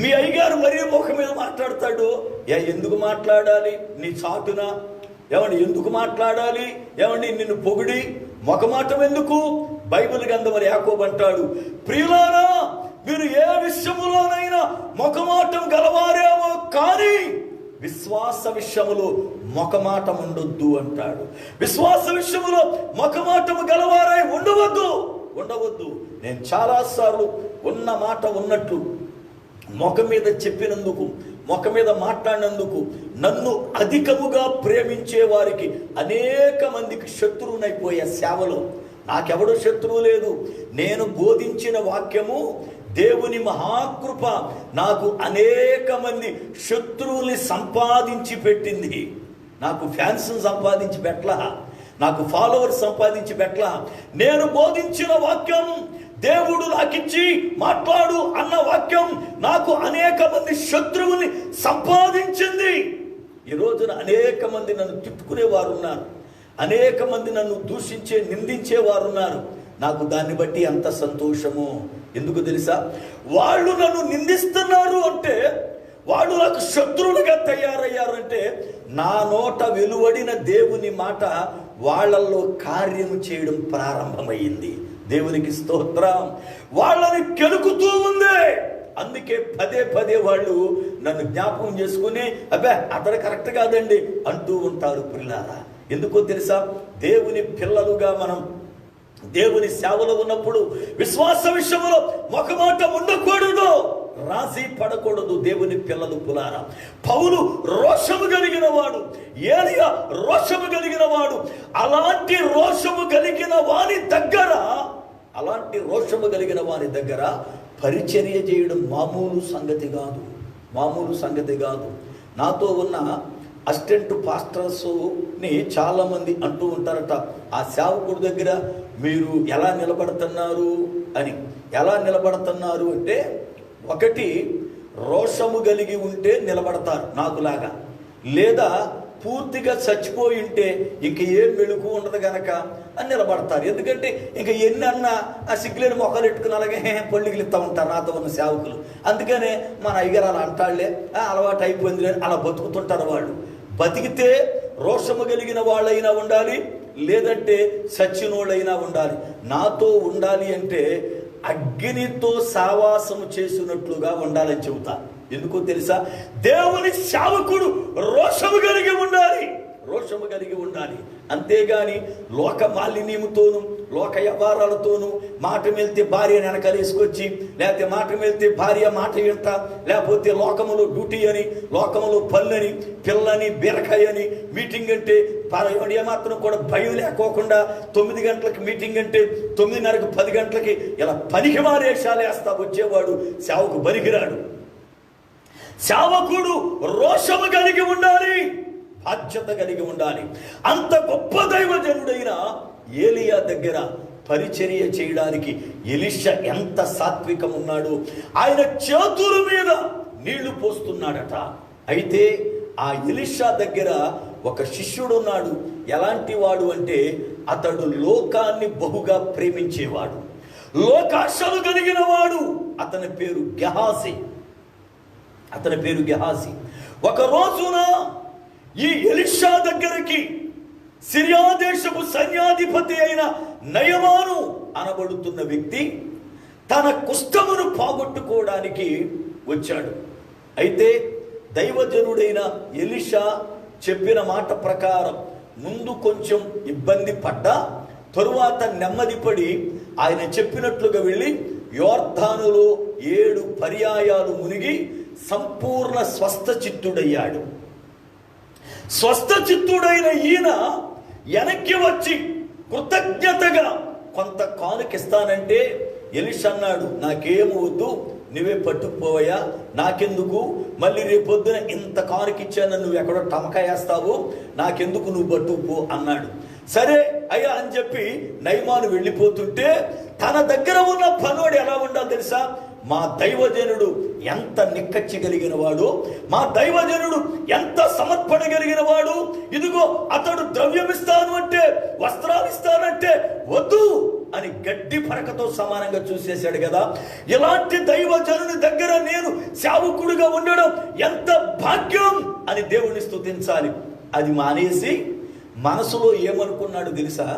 మీ అయ్యగారు మరీ ముఖం మీద మాట్లాడతాడు. ఎందుకు మాట్లాడాలి నీ చాటున? ఏమండి ఎందుకు మాట్లాడాలి? ఏమండి నిన్ను పొగిడి మొఖమాటం ఎందుకు? బైబిల్ గ్రంథంలో యాకోబు అంటాడు, ప్రియులారా మీరు ఏ విషయములోనైనా మొఖమాటం గలవారేమో కానీ విశ్వాస విషయములో మొఖమాటం ఉండొద్దు అంటాడు. విశ్వాస విషయములో మొఖమాటము గలవారై ఉండవద్దు. నేను చాలాసార్లు ఉన్న మాట ఉన్నట్లు ముఖం మీద చెప్పినందుకు, ముఖం మీద మాట్లాడినందుకు నన్ను అధికముగా ప్రేమించే వారికి అనేక మందికి శత్రువునైపోయే సేవలో. నాకెవడో శత్రువు లేదు. నేను బోధించిన వాక్యము దేవుని మహాకృప నాకు అనేక మంది శత్రువుల్ని సంపాదించి పెట్టింది. నాకు ఫ్యాన్స్ని సంపాదించి పెట్టలా, నాకు ఫాలోవర్స్ సంపాదించి పెట్టలా. నేను బోధించిన వాక్యం, దేవుడు నాకిచ్చి మాట్లాడు అన్న వాక్యం నాకు అనేక మంది శత్రువుల్ని సంపాదించింది. ఈ రోజున అనేక మంది నన్ను తిట్టుకునేవారు ఉన్నారు, అనేక మంది నన్ను దూషించే నిందించేవారు ఉన్నారు. నాకు దాన్ని బట్టి ఎంత సంతోషమో. ఎందుకు తెలుసా? వాళ్ళు నన్ను నిందిస్తున్నారు అంటే, వాళ్ళు నాకు శత్రువులుగా తయారయ్యారంటే, నా నోట వెలువడిన దేవుని మాట వాళ్ళల్లో కార్యము చేయడం ప్రారంభమైంది. దేవునికి స్తోత్రం. వాళ్ళని కెలుకుతూ ఉంది. అందుకే పదే పదే వాళ్ళు నన్ను జ్ఞాపకం చేసుకుని, అబ్బే అతడు కరెక్ట్ కాదండి అంటూ ఉంటారు. పిల్లారా, ఎందుకో తెలుసా? దేవుని పిల్లలుగా మనం దేవుని సేవలో ఉన్నప్పుడు విశ్వాస విషయంలో మొఖమాట ఉండకూడదు, రాసి పడకూడదు. దేవుని పిల్లలు పులారా, పౌలు రోషము కలిగిన వాడు, ఏలియా రోషము కలిగిన వాడు. అలాంటి రోషము కలిగిన వాని దగ్గర పరిచర్య చేయడం మామూలు సంగతి కాదు. నాతో ఉన్న అసిస్టెంట్ పాస్టర్స్ని చాలామంది అంటూ ఉంటారట, ఆ సేవకుడి దగ్గర మీరు ఎలా నిలబడుతున్నారు అని. ఎలా నిలబడుతున్నారు అంటే, ఒకటి రోషము కలిగి ఉంటే నిలబడతారు నాకులాగా, లేదా పూర్తిగా చచ్చిపోయి ఉంటే ఇంక ఏం వెలుగు ఉండదు గనక అని నిలబడతారు. ఎందుకంటే ఇంక ఎన్ని అన్నా ఆ సిగ్గులేని మొక్కలు ఎట్టుకుని అలాగే పళ్ళుకి ఇస్తూ ఉంటారు నాతో ఉన్న సేవకులు. అందుకనే మన అయ్యగారు అలా అంటాళ్లే, అలవాటు అయిపోయింది అలా బతుకుతుంటారు వాళ్ళు. బతికితే రోషము కలిగిన వాళ్ళైనా ఉండాలి, లేదంటే సచ్చినోళ్ళైనా ఉండాలి. నాతో ఉండాలి అంటే అగ్నితో సావాసము చేసినట్లుగా ఉండాలని చెబుతా. ఎందుకో తెలుసా? దేవుని సేవకుడు రోషము కలిగి ఉండాలి. అంతేగాని లోక మాలిన్యముతోనూ లోక వ్యవహారాలతోనూ మాట వెళ్తే భార్యని వెనకలేసుకొచ్చి, లేకపోతే మాట వెళ్తే భార్య మాట వింట, లేకపోతే లోకములో డ్యూటీ అని, లోకములో పళ్ళని, పిల్లని, బీరకాయ అని, మీటింగ్ అంటే ఏమాత్రం కూడా భయం లేకోకుండా 9 గంటలకు మీటింగ్ అంటే 9:30కి 10 గంటలకి ఇలా పనికి మారేషాలు వేస్తా వచ్చేవాడు సేవకు బలిగిరాడు. సేవకుడు రోషము కలిగి ఉండాలి, బాధ్యత కలిగి ఉండాలి. అంత గొప్ప దైవజనుడైన ఏలియా దగ్గర పరిచర్య చేయడానికి ఎలీషా ఎంత సాత్వికం ఉన్నాడు. ఆయన చేతుల మీద నీళ్లు పోస్తున్నాడట. అయితే ఆ ఎలీషా దగ్గర ఒక శిష్యుడు ఉన్నాడు. ఎలాంటి వాడు అంటే, అతడు లోకాన్ని బహుగా ప్రేమించేవాడు, లోకాశలు కలిగిన వాడు. అతని పేరు గెహాజీ. ఒక రోజున ఈ ఎలీషా దగ్గరికి సిరియా దేశపు సైన్యాధిపతి అయిన నయమాను అనబడుతున్న వ్యక్తి తన కుష్ఠమును పోగొట్టుకోవడానికి వచ్చాడు. అయితే దైవజనుడైన ఎలీషా చెప్పిన మాట ప్రకారం ముందు కొంచెం ఇబ్బంది పడ్డా తరువాత నెమ్మదిపడి ఆయన చెప్పినట్లుగా వెళ్ళి యోర్దానులో 7 పర్యాయాలు మునిగి సంపూర్ణ స్వస్థచిత్తుడయ్యాడు. స్వస్థచిత్తుడైన ఈయన వెనక్కి వచ్చి కృతజ్ఞతగా కొంత కానుకిస్తానంటే ఎలీషా అన్నాడు, నాకేం వద్దు, నువ్వే పట్టుకుపోవయ్యా, నాకెందుకు, మళ్ళీ రేపొద్దున ఇంత కానుకిచ్చాను నువ్వు ఎక్కడో టమకా వేస్తావు, నాకెందుకు, నువ్వు పట్టుకుపో అన్నాడు. సరే అయ్యా అని చెప్పి నయమాను వెళ్ళిపోతుంటే తన దగ్గర ఉన్న పనోడు ఎలా ఉండాలో తెలుసా? మా దైవజనుడు ఎంత నిక్కచ్చి కలిగిన వాడు, మా దైవజనుడు ఎంత సమర్పణ కలిగిన వాడు, ఇదిగో అతడు ద్రవ్యం ఇస్తాను అంటే, వస్త్రాలు ఇస్తానంటే వద్దు అని గడ్డి పరకతో సమానంగా చూసేశాడు కదా. ఇలాంటి దైవజనుని దగ్గర నేను సేవకుడిగా ఉండడం ఎంత భాగ్యం అని దేవుణ్ణి స్తుతించాలి. అది మానేసి మనసులో ఏమనుకున్నాడు తెలుసా?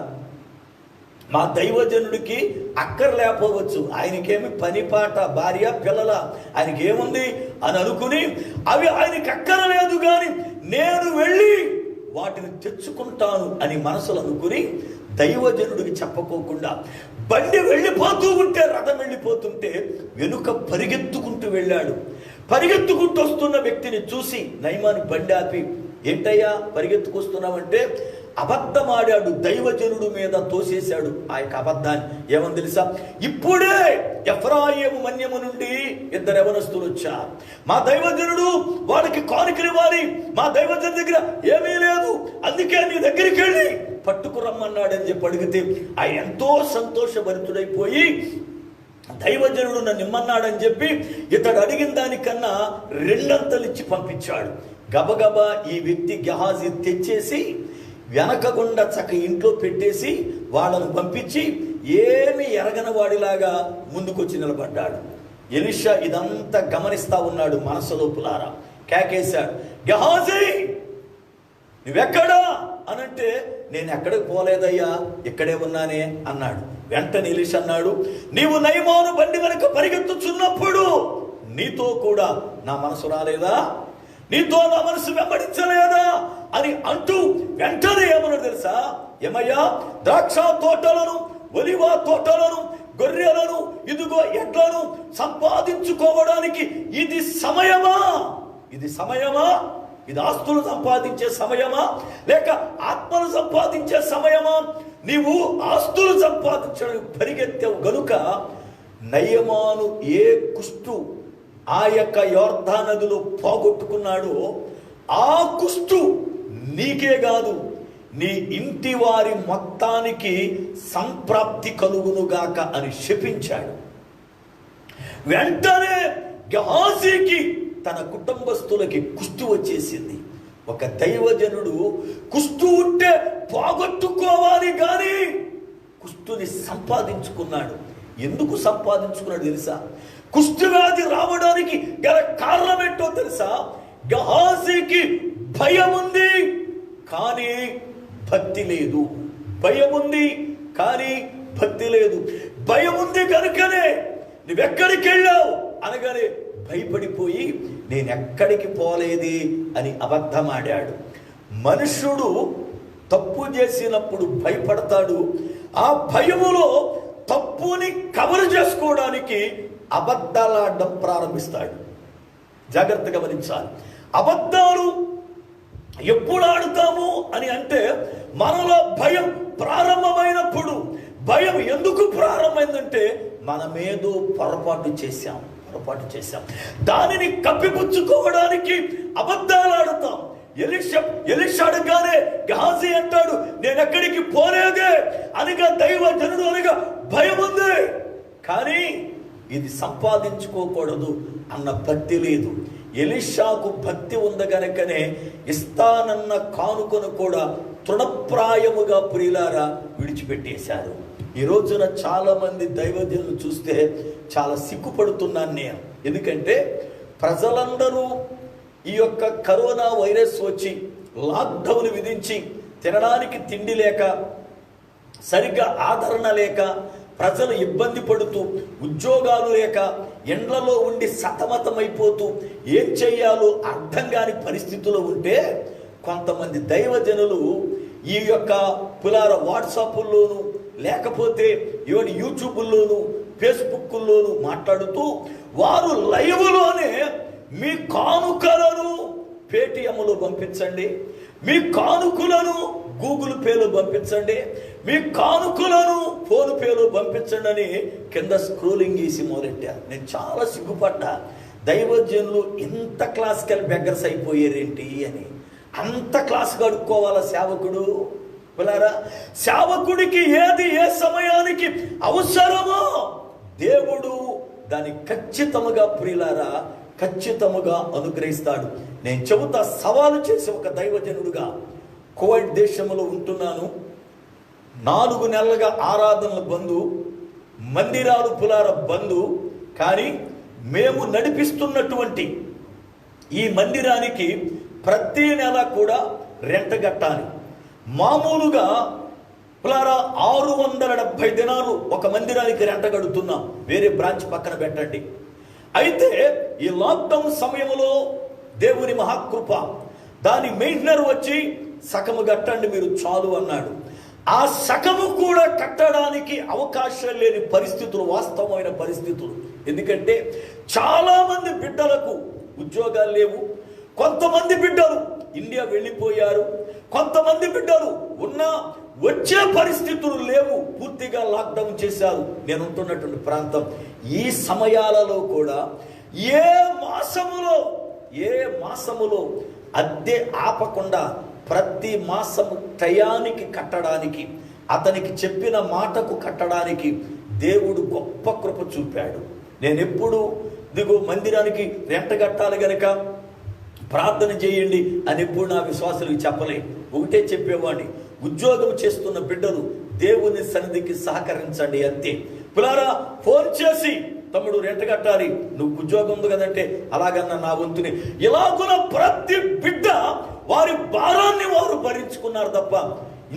మా దైవజనుడికి అక్కర్లేకపోవచ్చు, ఆయనకేమి పని పాట, భార్య, పిల్లల, ఆయనకి ఏముంది అని అనుకుని అవి ఆయనకి అక్కరలేదు కానీ నేను వెళ్ళి వాటిని తెచ్చుకుంటాను అని మనసులో అనుకుని దైవజనుడికి చెప్పకోకుండా బండి వెళ్ళిపోతూ ఉంటే, రథం వెళ్ళిపోతుంటే వెనుక పరిగెత్తుకుంటూ వెళ్ళాడు. పరిగెత్తుకుంటూ వస్తున్న వ్యక్తిని చూసి నయమాను బండి ఆపి, ఏంటయ్యా పరిగెత్తుకొస్తున్నావంటే, అబద్ధమాడాడు, దైవజనుడు మీద తోసేశాడు ఆ యొక్క అబద్ధాన్ని. ఏమని తెలుసా? ఇప్పుడే ఎఫ్రాయిము మన్యము నుండి 2 యవనస్తులు వచ్చారు, మా దైవజనుడు వాళ్ళకి కానుకలివ్వాలి, మా దైవజనుడి దగ్గర ఏమీ లేదు, అందుకే నీ దగ్గరికి వెళ్ళి పట్టుకురమ్మన్నాడని చెప్పి అడిగితే ఆయన ఎంతో సంతోషభరితుడైపోయి దైవజనుడు నన్ను ఇమ్మన్నాడని చెప్పి ఇతడు అడిగిన దానికన్నా 2 అంతలు ఇచ్చి పంపించాడు. గబగబా ఈ వ్యక్తి గెహాజీ తెచ్చేసి వెనకగుండా చక్క ఇంట్లో పెట్టేసి వాళ్ళను పంపించి ఏమి ఎరగని వాడిలాగా ముందుకొచ్చి నిలబడ్డాడు. ఎలీషా ఇదంతా గమనిస్తా ఉన్నాడు. మనసు లోపులారా కేకేశాడు, గెహాజీ నువ్వెక్కడా అనంటే, నేను ఎక్కడికి పోలేదయ్యా, ఇక్కడే ఉన్నానే అన్నాడు. వెంటనే ఎలీషా అన్నాడు, నీవు నయమాను బండి వెనక పరిగెత్తుచున్నప్పుడు నీతో కూడా నా మనసు రాలేదా, నీతో నా మనసు వెంబడించలేదా అని అంటూ వెంటనే ఏమన్నా తెలుసా? ఏమయ్యా, ద్రాక్ష తోటలను, ఒలివ తోటలను, గొర్రెలను, ఇదిగో ఎడ్లను సంపాదించుకోవడానికి ఇది సమయమా? ఇది సమయమా? ఇది ఆస్తులు సంపాదించే సమయమా లేక ఆత్మలు సంపాదించే సమయమా? నీవు ఆస్తులు సంపాదించడానికి పరిగెత్తావు గనుక నయమాను ఏ కుష్టు ఆ యొక్క యోర్దాను నదిలో పోగొట్టుకున్నాడో ఆ కుష్టు నీకే కాదు, నీ ఇంటి వారి మొత్తానికి సంప్రాప్తి కలుగునుగాక అని శపించాడు. వెంటనే గెహాజీకి తన కుటుంబస్తులకి కుష్టు వచ్చేసింది. ఒక దైవజనుడు కుష్టు ఉంటే పోగొట్టుకోవాలి కానీ కుష్టుని సంపాదించుకున్నాడు. ఎందుకు సంపాదించుకున్నాడు తెలుసా? కుష్టు వ్యాధి రావడానికి గల కారణం ఏంటో తెలుసా? గెహాజీకి భయం ఉంది కానీ భక్తి లేదు. భయం ఉంది కానీ భక్తి లేదు. భయం ఉంది కనుకనే నువ్వెక్కడికి వెళ్ళావు అనగానే భయపడిపోయి నేను ఎక్కడికి పోలేది అని అబద్ధమాడాడు. మనుష్యుడు తప్పు చేసినప్పుడు భయపడతాడు. ఆ భయములో తప్పుని కవర్ చేసుకోవడానికి అబద్ధాలాడడం ప్రారంభిస్తాడు. జాగ్రత్తగా గమనించాలి. అబద్ధాలు ఎప్పుడు ఆడుతాము అని అంటే మనలో భయం ప్రారంభమైనప్పుడు. భయం ఎందుకు ప్రారంభమైందంటే మనమేదో పొరపాటు చేశాం. దానిని కప్పిపుచ్చుకోవడానికి అబద్ధాలు ఆడుతాం. ఎలీషా అడగానే గెహాజీ అంటాడు, నేను ఎక్కడికి పోలేదే అనగా దైవజనుడు అనగా భయం ఉంది కానీ ఇది సంపాదించుకోకూడదు అన్న భక్తి లేదు. ఎలీషాకు భక్తి ఉంది గనకనే ఇస్తానన్న కానుకను కూడా తృణప్రాయముగా ప్రియులారా విడిచిపెట్టేశారు. ఈ రోజున చాలా మంది దైవజనులు చూస్తే చాలా సిగ్గుపడుతున్నాను నేను. ఎందుకంటే ప్రజలందరూ ఈ యొక్క కరోనా వైరస్ వచ్చి లాక్డౌన్ విధించి తినడానికి తిండి లేక, సరిగ్గా ఆదరణ లేక, ప్రజలు ఇబ్బంది పడుతూ, ఉద్యోగాలు లేక, ఎండ్లలో ఉండి సతమతమైపోతూ ఏం చెయ్యాలో అర్థం కాని పరిస్థితుల్లో ఉంటే కొంతమంది దైవజనులు ఈ యొక్క పులార వాట్సాప్ల్లోనూ, లేకపోతే ఈవెన్ యూట్యూబ్లోను, ఫేస్బుక్లోను మాట్లాడుతూ వారు లైవ్లోనే మీ కానుకలను పేటిఎంలో పంపించండి, మీ కానుకలను గూగుల్ పేలో పంపించండి, మీ కానుకలను ఫోన్ పేలో పంపించండి అని కింద స్క్రోలింగ్ చేసి మొదలెట్టారు. నేను చాలా సిగ్గుపడ్డా, దైవజనులు ఇంత క్లాసికల్ బెగ్గర్స్ అయిపోయారేంటి అని. అంత క్లాస్గా అడుక్కోవాలా సేవకుడు? పిల్లారా, సేవకుడికి ఏది ఏ సమయానికి అవసరమో దేవుడు దాన్ని ఖచ్చితముగా ప్రియులారా ఖచ్చితముగా అనుగ్రహిస్తాడు. నేను చెబుతా, సవాలు చేసి ఒక దైవజనుడుగా కువైట్ దేశంలో ఉంటున్నాను. 4 నెలలుగా ఆరాధనలు బంధు, మందిరాలు పులార బంధు. కానీ మేము నడిపిస్తున్నటువంటి ఈ మందిరానికి ప్రతి నెల కూడా రెంట్ కట్టాలి. మామూలుగా పులారా 670 దినాలు ఒక మందిరానికి రెంట కడుతున్నాం, వేరే బ్రాంచ్ పక్కన పెట్టండి. అయితే ఈ లాక్డౌన్ సమయంలో దేవుని మహాకృప, దాని మెయింటైనర్ వచ్చి సగము కట్టండి మీరు చాలు అన్నాడు. ఆ సగము కూడా కట్టడానికి అవకాశం లేని పరిస్థితులు, వాస్తవమైన పరిస్థితులు. ఎందుకంటే చాలామంది బిడ్డలకు ఉద్యోగాలు లేవు, కొంతమంది బిడ్డలు ఇండియా వెళ్ళిపోయారు, కొంతమంది బిడ్డలు ఉన్నా వచ్చే పరిస్థితులు లేవు, పూర్తిగా లాక్డౌన్ చేశారు. నేను ఉంటున్నటువంటి ప్రాంతం ఈ సమయాలలో కూడా ఏ మాసములో అద్దె ఆపకుండా ప్రతి మాసము టయానికి కట్టడానికి, అతనికి చెప్పిన మాటకు కట్టడానికి దేవుడు గొప్ప కృప చూపాడు. నేను ఎప్పుడు దిగు మందిరానికి రెంట కట్టాలి గనక ప్రార్థన చేయండి అని ఎప్పుడు నా విశ్వాసులకు చెప్పలే. ఒకటే చెప్పేవాడిని, ఉద్యోగం చేస్తున్న బిడ్డలు దేవుని సన్నిధికి సహకరించండి అంతే. పిల్లారా, ఫోన్ చేసి తమ్ముడు రెంట కట్టాలి, నువ్వు ఉద్యోగం ఉంది కదంటే అలాగన్నా నా వంతుని. ఇలాగున ప్రతి బిడ్డ వారి భారాన్ని వారు భరించుకున్నారు తప్ప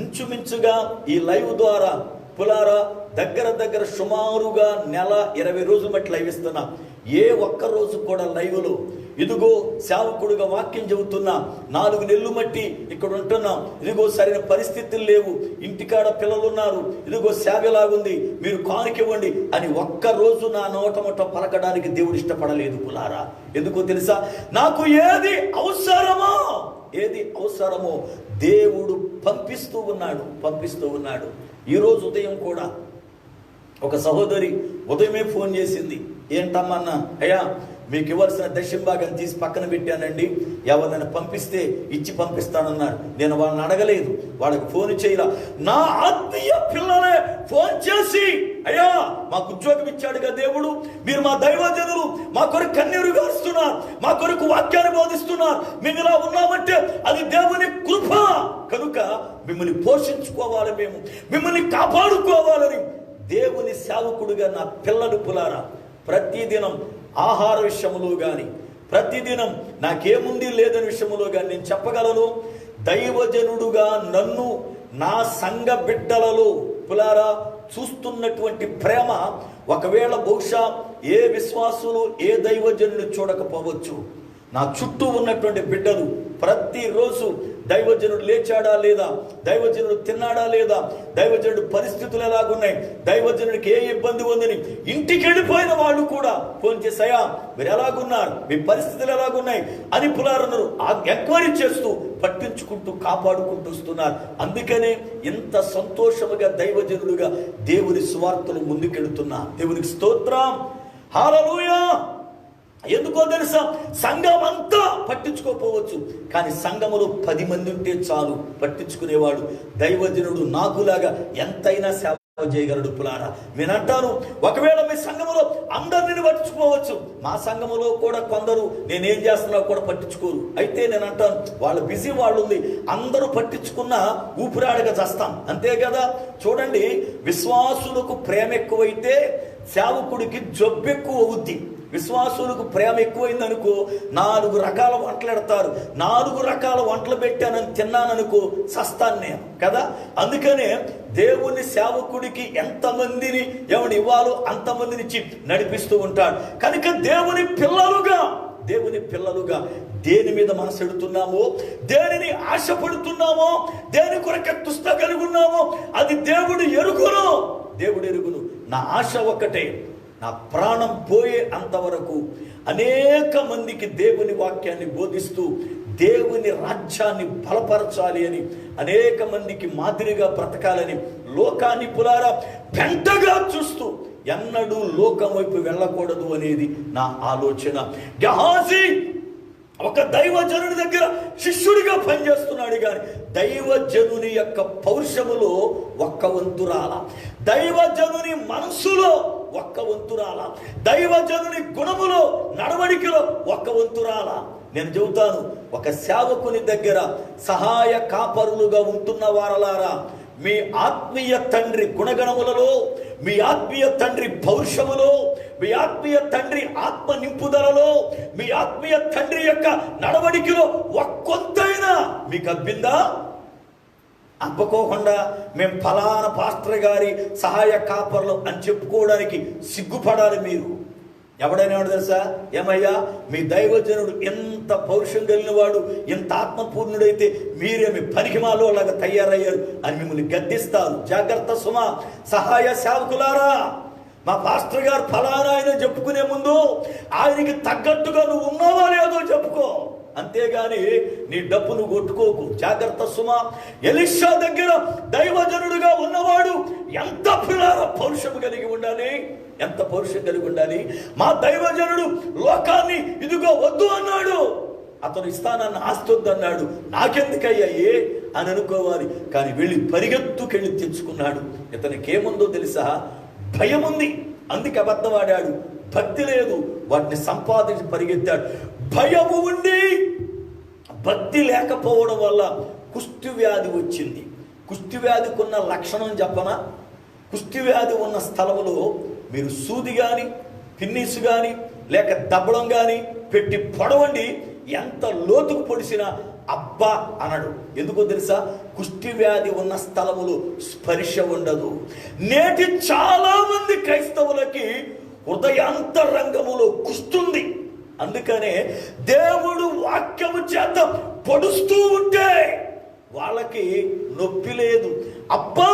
ఇంచుమించుగా ఈ లైవ్ ద్వారా పులారా దగ్గర సుమారుగా నెల 20 రోజులు బట్టి లైవ్ ఇస్తున్నా. ఏ ఒక్క రోజు కూడా లైవ్లో ఇదిగో సేవకుడుగా వాక్యం చెబుతున్నా, 4 నెలలు మట్టి ఇక్కడ ఉంటున్నాం, ఇదిగో సరైన పరిస్థితులు లేవు, ఇంటికాడ పిల్లలు ఉన్నారు, ఇదిగో సేవలాగుంది, మీరు కానుకివ్వండి అని ఒక్కరోజు నా నోటమొట్ట పలకడానికి దేవుడు ఇష్టపడలేదు పులారా. ఎందుకో తెలుసా? నాకు ఏది అవసరమో దేవుడు పంపిస్తూ ఉన్నాడు. ఈరోజు ఉదయం కూడా ఒక సహోదరి ఉదయమే ఫోన్ చేసింది. ఏంటమ్మన్నా, అయ్యా మీకు ఇవ్వాల్సిన దశంభాగం తీసి పక్కన పెట్టానండి, ఎవరినైనా పంపిస్తే ఇచ్చి పంపిస్తానన్నారు. నేను వాళ్ళని అడగలేదు, వాళ్ళకి ఫోన్ చేయలా. నా ఆత్మీయ పిల్లలే ఫోన్ చేసి, అయ్యా మాకు ఉద్యోగం ఇచ్చాడుగా దేవుడు, మీరు మా దైవజనులు, మా కొరకు కన్నీరు గారుస్తున్నారు, మా కొరకు వాక్యాన్ని బోధిస్తున్నారు, మేము ఇలా ఉన్నామంటే అది దేవుని కృప కనుక మిమ్మల్ని పోషించుకోవాలి, మేము మిమ్మల్ని కాపాడుకోవాలని దేవుని సేవకుడుగా నా పిల్లలు పులారా ప్రతిదినం ఆహార విషయంలో కానీ, ప్రతిదినం నాకేముంది లేదని విషయంలో కానీ నేను చెప్పగలను. దైవజనుడుగా నన్ను నా సంఘ బిడ్డలలో పులారా చూస్తున్నటువంటి ప్రేమ ఒకవేళ బహుశా ఏ విశ్వాసులు ఏ దైవజనుని చూడకపోవచ్చు. నా చుట్టూ ఉన్నటువంటి బిడ్డలు ప్రతిరోజు దైవజనుడు లేచాడా లేదా, దైవజనుడు తిన్నాడా లేదా, దైవజనుడు పరిస్థితులు ఎలాగున్నాయి, దైవజనుడికి ఏ ఇబ్బంది ఉందని ఇంటికి వెళ్ళిపోయిన వాళ్ళు కూడా ఫోన్ చేసాయా మీరు ఎలాగున్నారు, మీ పరిస్థితులు ఎలాగున్నాయి అని పులారన్నారు ఎంక్వైరీ చేస్తూ పట్టించుకుంటూ కాపాడుకుంటూ వస్తున్నారు. అందుకనే ఇంత సంతోషముగా దైవజనుడుగా దేవుని సువార్తలు ముందుకెళ్తున్నా. దేవునికి స్తోత్రం, హల్లెలూయా. ఎందుకో తెలుసా? సంఘం అంతా పట్టించుకోకపోవచ్చు, కానీ సంఘములో 10 మంది ఉంటే చాలు పట్టించుకునేవాడు. దైవజనుడు నాకులాగా ఎంతైనా సేవ చేయగలడు పులారా. నేనంటాను, ఒకవేళ మీ సంఘములో అందరిని పట్టించుకోవచ్చు, మా సంఘములో కూడా కొందరు నేనేం చేస్తున్నా కూడా పట్టించుకోరు. అయితే నేను అంటాను, వాళ్ళ బిజీ వాళ్ళు ఉంది, అందరూ పట్టించుకున్నా ఊపిరాడగా చేస్తాం, అంతే కదా. చూడండి, విశ్వాసులకు ప్రేమ ఎక్కువైతే సేవకుడికి జబ్బు ఎక్కువ అవుద్ది. విశ్వాసులకు ప్రేమ ఎక్కువైందనుకో 4 రకాల వంటలు ఎడతారు. 4 రకాల వంటలు పెట్టానని తిన్నాననుకో సస్తాను నేను కదా. అందుకనే దేవుని సేవకుడికి ఎంతమందిని ఎవడు ఇవ్వాలో అంతమందిని ఇచ్చి నడిపిస్తూ ఉంటాడు. కనుక దేవుని పిల్లలుగా దేని మీద మనసు ఎడుతున్నామో, దేనిని ఆశపడుతున్నామో, దేని కొరకు తుష్ట కలిగి ఉన్నామో అది దేవుడు ఎరుగును. నా ఆశ ఒక్కటే, నా ప్రాణం పోయే అంతవరకు అనేక మందికి దేవుని వాక్యాన్ని బోధిస్తూ దేవుని రాజ్యాన్ని బలపరచాలి అని, అనేక మందికి మాదిరిగా బ్రతకాలని లోకాన్ని పులారా పెంటగా చూస్తూ ఎన్నడూ లోకం వైపు వెళ్ళకూడదు అనేది నా ఆలోచన. గెహాజీ ఒక దైవజనుని దగ్గర శిష్యుడిగా పనిచేస్తున్నాడు కానీ దైవజనుని యొక్క పౌరుషములో ఒక్క వంతు రాల, దైవజనుని మనసులో ఒక్క వంతు రాల, దైవజనుని గుణములో నడవడికలో ఒక్క వంతు రాల. నేను చెబుతాను, ఒక సేవకుని దగ్గర సహాయ కాపరులుగా ఉంటున్న వారలారా, మీ ఆత్మీయ తండ్రి గుణగణములలో, మీ ఆత్మీయ తండ్రి పౌరుషములో, మీ ఆత్మీయ తండ్రి ఆత్మ నింపుదలలో, మీ ఆత్మీయ తండ్రి యొక్క నడవడికలో ఒక్కొంతైనా మీకు అబ్బిందా? అబ్బకోకుండా మేము ఫలానా పాస్టర్ గారి సహాయ కాపర్లు అని చెప్పుకోవడానికి సిగ్గుపడాలి. మీరు ఎవడైనా తెలుసా, ఏమయ్యా మీ దైవజనుడు ఎంత పౌరుషం కలిగిన వాడు, ఎంత ఆత్మపూర్ణుడైతే మీరేమి పనికిమాలో లాగా తయారయ్యారు అని మిమ్మల్ని గద్దిస్తారు. జాగ్రత్త సుమా, సహాయ సేవకులారా. మా పాస్టర్ గారు ఫలానా ఆయన చెప్పుకునే ముందు ఆయనకి తగ్గట్టుగా నువ్వు ఉన్నావా లేదో చెప్పుకో, అంతేగాని నీ డబ్బు నువ్వు కొట్టుకోకు. జాగ్రత్త సుమా. ఎలీషా దగ్గర దైవజనుడుగా ఉన్నవాడు ఎంత పౌరుషం కలిగి ఉండాలి, ఎంత పౌరుషం కలిగి ఉండాలి. మా దైవజనుడు లోకాన్ని ఇదిగో వద్దు అన్నాడు, అతను ఇస్తానన్న ఆస్తి వద్దన్నాడు, నాకెందుకయ్యాయే అని అనుకోవాలి. కానీ వెళ్ళి పరిగెత్తుకెళ్ళి తెచ్చుకున్నాడు. ఇతనికి ఏముందో తెలుసా? భయం ఉంది, అందుకే అబద్ధమాడాడు. భక్తి లేదు, వాటిని సంపాదించి పరిగెత్తాడు. భయము ఉండి భక్తి లేకపోవడం వల్ల కుష్టి వ్యాధి వచ్చింది. కుష్టి వ్యాధికి ఉన్న లక్షణం చెప్పనా? కుష్టి వ్యాధి ఉన్న స్థలంలో మీరు సూది కానీ, పిన్నీసు కానీ, లేక దబ్బడం కానీ పెట్టి పొడవండి, ఎంత లోతుకు పొడిసినా అబ్బా అనడు. ఎందుకో తెలుసా? కుష్టి వ్యాధి ఉన్న స్థలములో స్పర్శ ఉండదు. నేటి చాలా మంది క్రైస్తవులకి హృదయాంతరంగములో కుష్టుంది. అందుకనే దేవుడు వాక్యము చేత పొడుస్తూ ఉంటే వాళ్ళకి నొప్పి లేదు. అబ్బా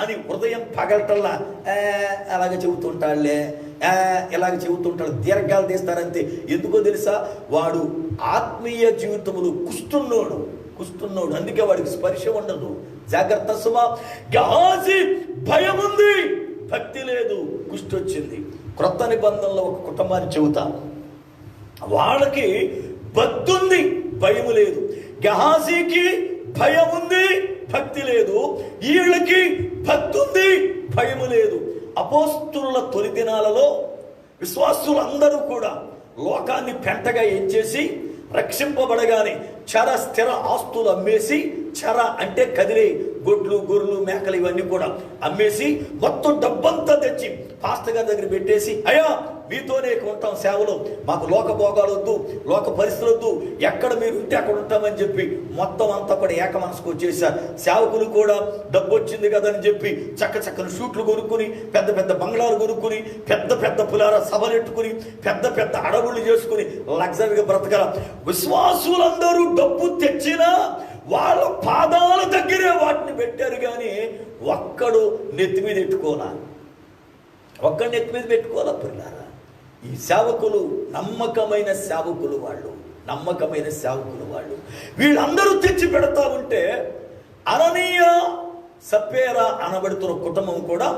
అని హృదయం పగలటల్లా అలాగ చెబుతుంటాడులే, ఇలాగ చెబుతుంటాడు, దీర్ఘాలు తీస్తారంతే. ఎందుకో తెలుసా? వాడు ఆత్మీయ జీవితములు కుస్తున్నోడు, అందుకే వాడికి స్పర్శ ఉండదు. జాగ్రత్త సుమా. గెహాజీ భయం ఉంది, భక్తి లేదు, కుష్టి వచ్చింది. క్రొత్త నిబంధనలో ఒక కుటుంబాన్ని చెబుతాం, వాళ్ళకి భక్తి ఉంది, భయము లేదు. గెహాజీకి భయం ఉంది, భక్తి లేదు. వీళ్ళకి భక్తి ఉంది, భయము లేదు. అపోస్తుల తొలి దినాలలో విశ్వాసులందరూ కూడా లోకాన్ని పెంటగా ఎంచేసి రక్షింపబడగానే చర స్థిర ఆస్తులు అమ్మేసి, చర అంటే కదిలే గొడ్లు, గొర్రెలు, మేకలు ఇవన్నీ కూడా అమ్మేసి మొత్తం డబ్బంతా తెచ్చి పాస్టర్ గారి దగ్గర పెట్టేసి, అయ్యా మీతోనే ఉంటాం సేవలో, మాకు లోక భోగాలు వద్దు, లోక పరిస్థితులు వద్దు, ఎక్కడ మీరు ఉంటే అక్కడ ఉంటామని చెప్పి మొత్తం అంతా కూడా ఏక మనసుకు వచ్చేసారు. సేవకులు కూడా డబ్బు వచ్చింది కదని చెప్పి చక్కని షూట్లు కొనుక్కుని, పెద్ద పెద్ద బంగ్లాలు కొనుక్కుని, పెద్ద పెద్ద పులార సభలెట్టుకుని, పెద్ద పెద్ద అడవులు చేసుకుని లగ్జరీగా బ్రతకల. విశ్వాసులందరూ డబ్బు తెచ్చినా వాళ్ళ పాదాల దగ్గరే వాటిని పెట్టారు. కానీ ఒక్కడు నెత్తి మీద పెట్టుకోవాలా, ఒక్కడి నెత్తి మీద పెట్టుకోవాలా పిల్లారా. ఈ సేవకులు నమ్మకమైన సేవకులు వాళ్ళు. వీళ్ళందరూ తెచ్చి పెడతా ఉంటే అననీయ సప్పేరా అనబడుతున్న కుటుంబం కూడా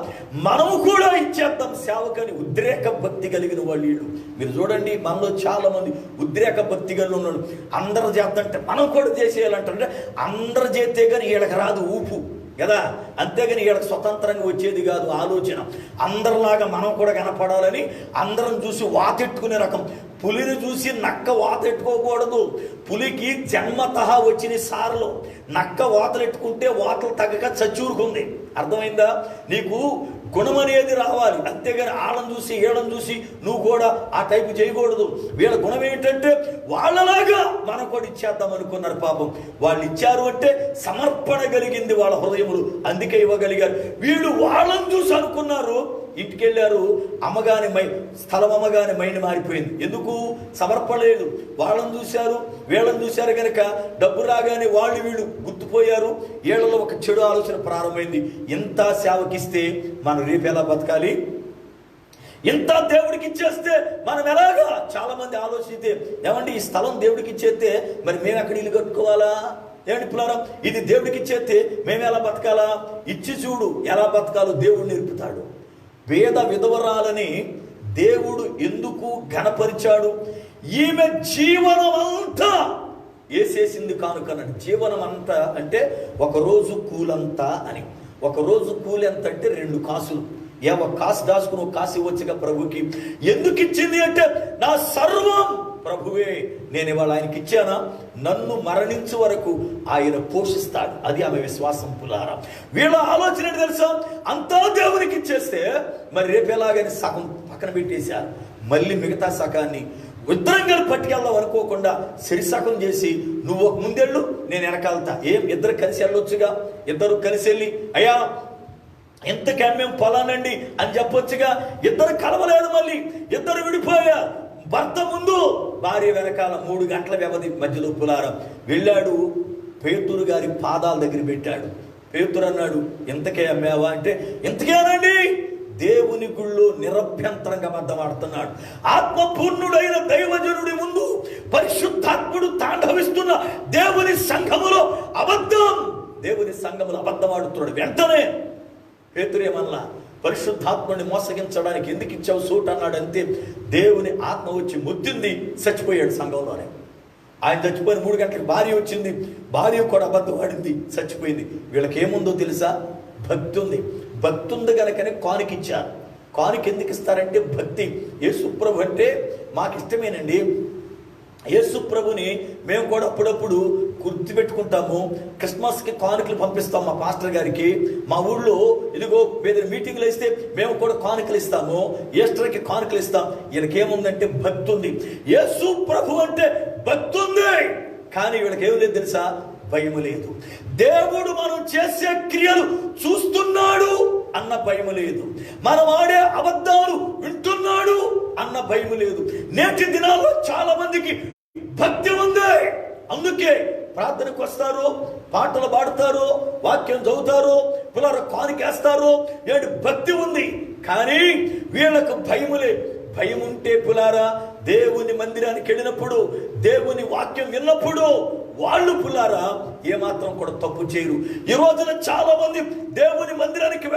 మనము కూడా ఇచ్చేద్దాం సేవకని ఉద్రేక భక్తి కలిగిన వాళ్ళు. మీరు చూడండి, మనలో చాలా మంది ఉద్రేక భక్తి కలిగి ఉన్నాడు. అందరు చేద్దంటే మనం కూడా చేసేయాలంటే అందరు చేస్తే కానీ వీళ్ళకి రాదు ఊపు కదా, అంతేగాని వీళ్ళకి స్వతంత్రంగా వచ్చేది కాదు ఆలోచన. అందరిలాగా మనం కూడా కనపడాలని అందరం చూసి వాతెట్టుకునే రకం. పులిని చూసి నక్క వాతెట్టుకోకూడదు. పులికి జన్మతః వచ్చిన సార్లు, నక్క వాతలెట్టుకుంటే వాతలు తగ్గక చచ్చూరుకుంది. అర్థమైందా? నీకు గుణం అనేది రావాలి, అంతేగాని వాళ్ళని చూసి వీళ్ళని చూసి నువ్వు కూడా ఆ టైపు చేయకూడదు. వీళ్ళ గుణం ఏంటంటే వాళ్ళలాగా మనం కూడా ఇచ్చేద్దాం అనుకున్నారు. పాపం వాళ్ళు ఇచ్చారు అంటే సమర్పణ కలిగింది వాళ్ళ హృదయములు, అందుకే ఇవ్వగలిగారు. వీళ్ళు వాళ్ళని చూసి అనుకున్నారు, ఇంటికి వెళ్ళారు, అమ్మగాని స్థలం అమ్మగాని మైండ్ మారిపోయింది. ఎందుకు? సమర్పలేదు. వాళ్ళని చూశారు, వీళ్ళని చూశారు కనుక డబ్బు రాగానే వాళ్ళు వీళ్ళు గుర్తుపోయారు. వీళ్ళలో ఒక చెడు ఆలోచన ప్రారంభమైంది. ఇంత సేవకిస్తే మనం రేపు ఎలా బతకాలి, ఇంత దేవుడికి ఇచ్చేస్తే మనం ఎలాగా? చాలా మంది ఆలోచిస్తే, ఏమండి ఈ స్థలం దేవుడికి ఇచ్చేస్తే మరి మేము ఎక్కడ ఇల్లు కట్టుకోవాలా? ఏమండి పిల్లరా, ఇది దేవుడికి ఇచ్చేస్తే మేము ఎలా బతకాలా? ఇచ్చి చూడు ఎలా బతకాలో దేవుడు నేర్పుతాడు. పేద విధవరాలని దేవుడు ఎందుకు ఘనపరిచాడు? ఈమె జీవనం అంతా వేసేసింది కానుకనండి. జీవనం అంతా అంటే ఒకరోజు కూలంతా అని. ఒకరోజు కూలి ఎంత అంటే 2 కాసులు. ఒక కాసు దాచుకుని ఒక కాసు ఇవ్వచ్చుగా ప్రభుకి. ఎందుకు ఇచ్చింది అంటే నా సర్వం ప్రభువే, నేను ఇవాళ ఆయనకి ఇచ్చానా, నన్ను మరణించే వరకు ఆయన పోషిస్తాడు. అది ఆమె విశ్వాసం. పులారా, వీళ్ళ ఆలోచన ఏంటి తెలుసా? అంతా దేవునికి ఇచ్చేస్తే మరి రేపు ఎలాగని సగం పక్కన పెట్టేశారు. మళ్ళీ మిగతా సగాన్ని ఇద్దరంగా పట్టుకెళ్దాం అనుకోకుండా సరిసగం చేసి నువ్వు ఒక ముందెళ్ళు, నేను వెనకాలతా. ఇద్దరు కలిసి వెళ్ళొచ్చుగా. ఇద్దరు కలిసి వెళ్ళి అయ్యా ఎంతకే మేము పొలానండి అని చెప్పొచ్చుగా. ఇద్దరు కలవలేదు, మళ్ళీ ఇద్దరు విడిపోయారు. భర్త ముందు, భార్య వెనకాల. 3 గంటల వ్యవధి మధ్యలో పులారం వెళ్ళాడు. పేతురు గారి పాదాల దగ్గర పెట్టాడు. పేతురు అన్నాడు, ఎంతకే అమ్మావా అంటే, ఎంతకేనండి. దేవుని గుళ్ళో నిరభ్యంతరంగా అబద్ధమాడుతున్నాడు. ఆత్మపూర్ణుడైన దైవజనుడి ముందు పరిశుద్ధాత్ముడు తాండవిస్తున్న దేవుని సంఘములో అబద్ధం. దేవుని సంఘములో అబద్ధమాడుతున్నాడు. వెంటనే పేతురేమల్లా, పరిశుద్ధాత్మని మోసగించడానికి ఎందుకు ఇచ్చావు సూట్ అన్నాడు. అంతే, దేవుని ఆత్మ వచ్చి ముద్దింది, చచ్చిపోయాడు సంఘంలోనే. ఆయన చచ్చిపోయిన 3 గంటలకు భార్య వచ్చింది. భార్య కూడా అబద్ధం ఆడింది, చచ్చిపోయింది. వీళ్ళకి ఏముందో తెలుసా? భక్తి ఉంది. భక్తి ఉంది కనుకనే కానుక ఇచ్చారు. కానుక ఎందుకు ఇస్తారంటే భక్తి. యేసు ప్రభు అంటే మాకు ఇష్టమేనండి. యేసు ప్రభుని మేము కూడా అప్పుడప్పుడు గుర్తుపెట్టుకుంటాము. క్రిస్మస్కి కానుకలు పంపిస్తాం మా పాస్టర్ గారికి. మా ఊళ్ళో ఇదిగో ఏదైనా మీటింగ్లు వేస్తే మేము కూడా కానుకలు ఇస్తాము. ఈస్టర్కి కానుకలు ఇస్తాం. వీళ్ళకేముందంటే భక్తి ఉంది. యేసు ప్రభు అంటే భక్తి ఉంది, కానీ వీళ్ళకి ఏం లేదు తెలుసా? భయము లేదు. దేవుడు మనం చేసే క్రియలు చూస్తున్నాడు అన్న భయము లేదు. మనం ఆడే అబద్ధాలు వింటున్నాడు అన్న భయము లేదు. నేటి దినాల్లో చాలా మందికి భక్తి ఉంది, అందుకే ప్రార్థనకు వస్తారు, పాటలు పాడతారు, వాక్యం చదువుతారు, పిల్లలు కానుకేస్తారు. ఏంటి? భక్తి ఉంది, కానీ వీళ్ళకు భయములే. భయం ఉంటే పులారా, దేవుని మందిరానికి వెళ్ళినప్పుడు, దేవుని వాక్యం విన్నప్పుడు వాళ్ళు పులారా ఏమాత్రం కూడా తప్పు చేయరు. ఈ రోజున చాలా మంది దేవుని మందిరానికి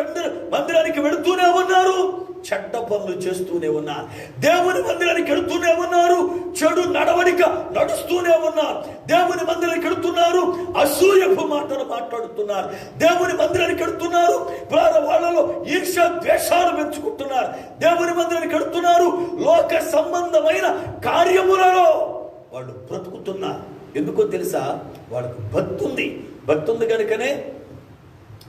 వెళుతూనే ఉన్నారు, చెడ్డ పనులు చేస్తూనే ఉన్నారు. దేవుని మందిరానికి వెళుతూనే ఉన్నారు, చెడు నడవడిక నడుస్తూనే ఉన్నారు. దేవుని మందిరానికి వెళుతున్నారు, అసూయపు మాటలు మాట్లాడుతున్నారు. దేవుని మందిరానికి వెళుతున్నారు, వాళ్ళలో ఈర్ష ద్వేషాలు పెంచుకుంటున్నారు. దేవుని మందిరానికి వెళుతున్నారు, లోక సంబంధమైన కార్యములలో వాళ్ళు బ్రతుకుతున్నారు. ఎందుకో తెలుసా? వాళ్ళకు భక్తి ఉంది. భక్తి ఉంది కనుకనే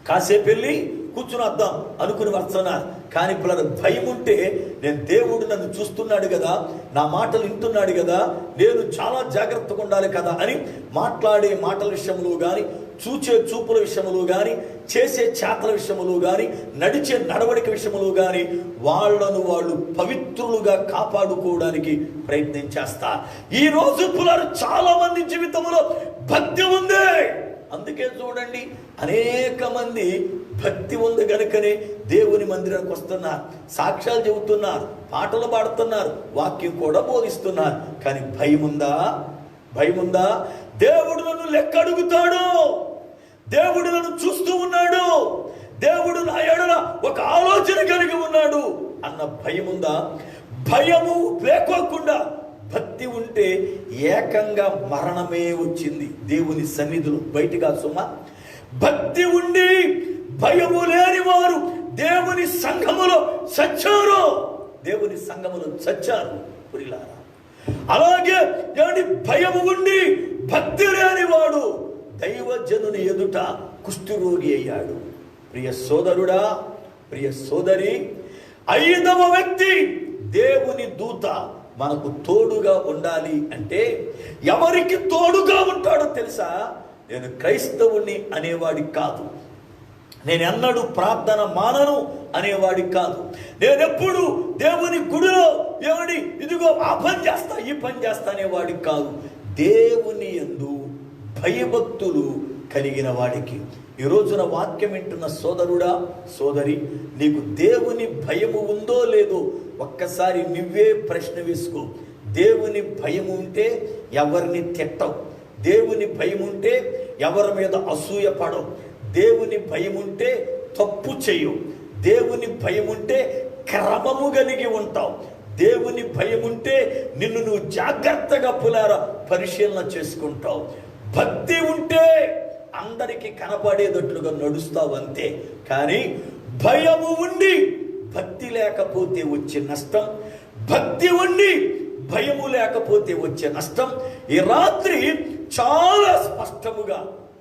కాసేపు వెళ్ళి కూర్చుని వద్దాం అనుకుని వస్తున్నారు. కానీ ఇప్పుడు భయం ఉంటే, నేను దేవుడు నన్ను చూస్తున్నాడు కదా, నా మాటలు వింటున్నాడు కదా, నేను చాలా జాగ్రత్తగా ఉండాలి కదా అని మాట్లాడే మాటల విషయంలో కానీ, చూచే చూపుల విషయంలో కానీ, చేసే చేతల విషయంలో కానీ, నడిచే నడవడిక విషయంలో కానీ వాళ్ళను వాళ్ళు పవిత్రులుగా కాపాడుకోవడానికి ప్రయత్నం చేస్తారు. ఈ రోజు పులారు చాలా మంది జీవితంలో భక్తి ఉంది. అందుకే చూడండి, అనేక మంది భక్తి ఉంది కనుకనే దేవుని మందిరానికి వస్తున్నారు, సాక్ష్యాలు చెబుతున్నారు, పాటలు పాడుతున్నారు, వాక్యం కూడా బోధిస్తున్నారు. కానీ భయం ఉందా? భయం ఉందా? దేవుడు నన్ను లెక్క అడుగుతాడు, దేవుడు నన్ను చూస్తూ ఉన్నాడు, దేవుడు నా ఎడల ఒక ఆలోచన కలిగి ఉన్నాడు అన్న భయం ఉందా? భయము లేకోకుండా భక్తి ఉంటే ఏకంగా మరణమే వచ్చింది దేవుని సన్నిధిలో. బయటిగా సుమ, భక్తి ఉండి భయము లేని వారు దేవుని సంఘములో చచ్చారు, దేవుని సంఘములో చచ్చారు పురిలారా. అలాగే భయము ఉండి భక్తి లేని వాడు దైవజనుని ఎదుట కుష్ఠరోగి అయ్యాడు. ప్రియ సోదరుడా, ప్రియ సోదరి, 5వ వ్యక్తి దేవుని దూత మనకు తోడుగా ఉండాలి అంటే ఎవరికి తోడుగా ఉంటాడో తెలుసా? నేను క్రైస్తవుని అనేవాడి కాదు, నేను ఎన్నడూ ప్రార్థన మానను అనేవాడి కాదు, నేనెప్పుడు దేవుని గుడిలో దేవుని ఇదిగో ఆ పని చేస్తా ఈ పని చేస్తా అనేవాడి కాదు. దేవుని యందు భయభక్తులు కలిగిన వాడికి. ఈ రోజున వాక్యం వింటున్న సోదరుడా, సోదరి, నీకు దేవుని భయము ఉందో లేదో ఒక్కసారి నువ్వే ప్రశ్న వేసుకో. దేవుని భయం ఉంటే ఎవరిని తిట్టవు, దేవుని భయం ఉంటే ఎవరి మీద అసూయ పడవు, దేవుని భయం ఉంటే తప్పు చేయవు, దేవుని భయం ఉంటే క్రమము కలిగి ఉంటావు, దేవుని భయం ఉంటే నిన్ను నువ్వు జాగ్రత్తగా పరిశీలన చేసుకుంటావు. భక్తి ఉంటే అందరికీ కనపడేటట్లుగా నడుస్తావు అంతే. కానీ భయము ఉండి భక్తి లేకపోతే వచ్చే నష్టం, భక్తి ఉండి భయము లేకపోతే వచ్చే నష్టం ఈ రాత్రి చాలా స్పష్టముగా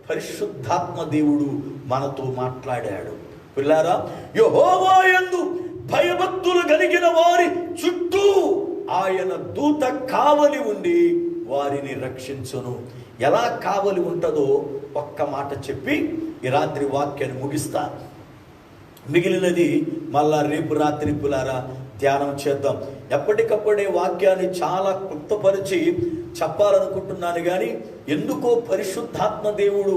పరిశుద్ధాత్మ దేవుడు మనతో మాట్లాడాడు. పిల్లారా, యెహోవా యందు భయభక్తులు కలిగిన వారి చుట్టూ ఆయన దూత కావలి ఉండి వారిని రక్షించును. ఎలా కావలి ఉంటుందో ఒక్క మాట చెప్పి ఈ రాత్రి వాక్యాన్ని ముగిస్తా. మిగిలినది మళ్ళా రేపు రాత్రి పిల్లారా ధ్యానం చేద్దాం. ఎప్పటికప్పుడే వాక్యాన్ని చాలా క్లుప్తపరిచి చెప్పాలనుకుంటున్నాను, కానీ ఎందుకో పరిశుద్ధాత్మ దేవుడు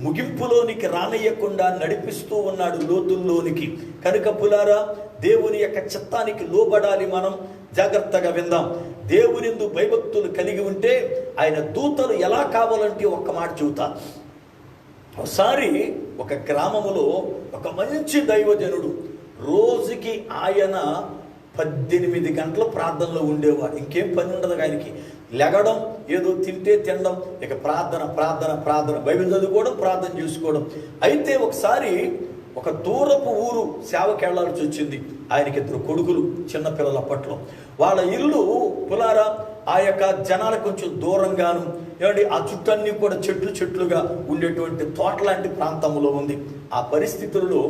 ముగింపులోనికి రానియకుండా నడిపిస్తూ ఉన్నాడు లోతుల్లోనికి. కనుక పులారా, దేవుని యొక్క చిత్తానికి లోబడాలి. మనం జాగ్రత్తగా విందాం. దేవునిందు భయభక్తులు కలిగి ఉంటే ఆయన దూతలు ఎలా కావాలంటే ఒక్క మాట చెబుతా. ఒకసారి ఒక గ్రామములో ఒక మంచి దైవజనుడు, రోజుకి ఆయన 18 గంటల ప్రార్థనలో ఉండేవాడు. ఇంకేం పని ఉండదు ఆయనకి. లెగడం, ఏదో తింటే తినడం, ఇక ప్రార్థన ప్రార్థన ప్రార్థన, బైబిల్ చదువుకోవడం, ప్రార్థన చేసుకోవడం. అయితే ఒకసారి ఒక దూరపు ఊరు సేవకి వెళ్ళాల్సి వచ్చింది. ఆయనకి 2 కొడుకులు, చిన్నపిల్లల అప్పట్లో. వాళ్ళ ఇల్లు పులారా ఆ యొక్క జనాలకు కొంచెం దూరంగాను, ఏమండి ఆ చుట్టన్నీ కూడా చెట్లుగా ఉండేటువంటి తోట లాంటి ప్రాంతంలో ఉంది. ఆ పరిస్థితుల్లో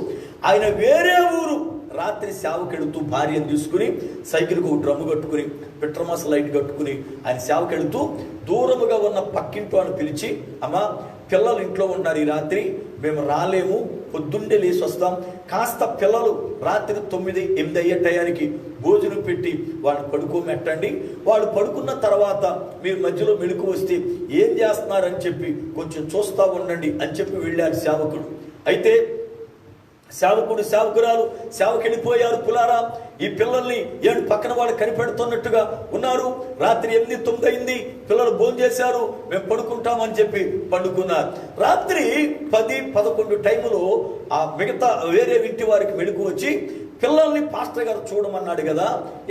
ఆయన వేరే ఊరు రాత్రి సేవకెడుతూ భార్యను తీసుకుని సైకిల్కి ఒక డ్రమ్ము కట్టుకుని పెట్రోమాస్ లైట్ కట్టుకుని ఆయన సేవకెడుతూ దూరముగా ఉన్న పక్కింటో అని పిలిచి, అమ్మా పిల్లలు ఇంట్లో ఉన్నారు, ఈ రాత్రి మేము రాలేము, పొద్దున్నే లేచి వస్తాం, కాస్త పిల్లలు రాత్రి 9-8 అయ్యే టయానికి భోజనం పెట్టి వాళ్ళని పడుకోమెట్టండి, వాళ్ళు పడుకున్న తర్వాత మీరు మధ్యలో మెళుకు వస్తే ఏం చేస్తున్నారని చెప్పి కొంచెం చూస్తూ ఉండండి అని చెప్పి వెళ్ళారు సేవకుడు. అయితే సేవకుడు సేవకురాలు సేవకెళ్ళిపోయారు. పులారా, ఈ పిల్లల్ని ఏడు పక్కన వాళ్ళు కనిపెడుతున్నట్టుగా ఉన్నారు. రాత్రి 8-9 అయింది, పిల్లలు భోజనం చేశారు, మేము పడుకుంటామని చెప్పి పండుకున్నారు. రాత్రి 10-11 టైములో ఆ మిగతా వేరే ఇంటి వారికి మెళుకు వచ్చి, పిల్లల్ని పాస్టర్ గారు చూడమన్నాడు కదా,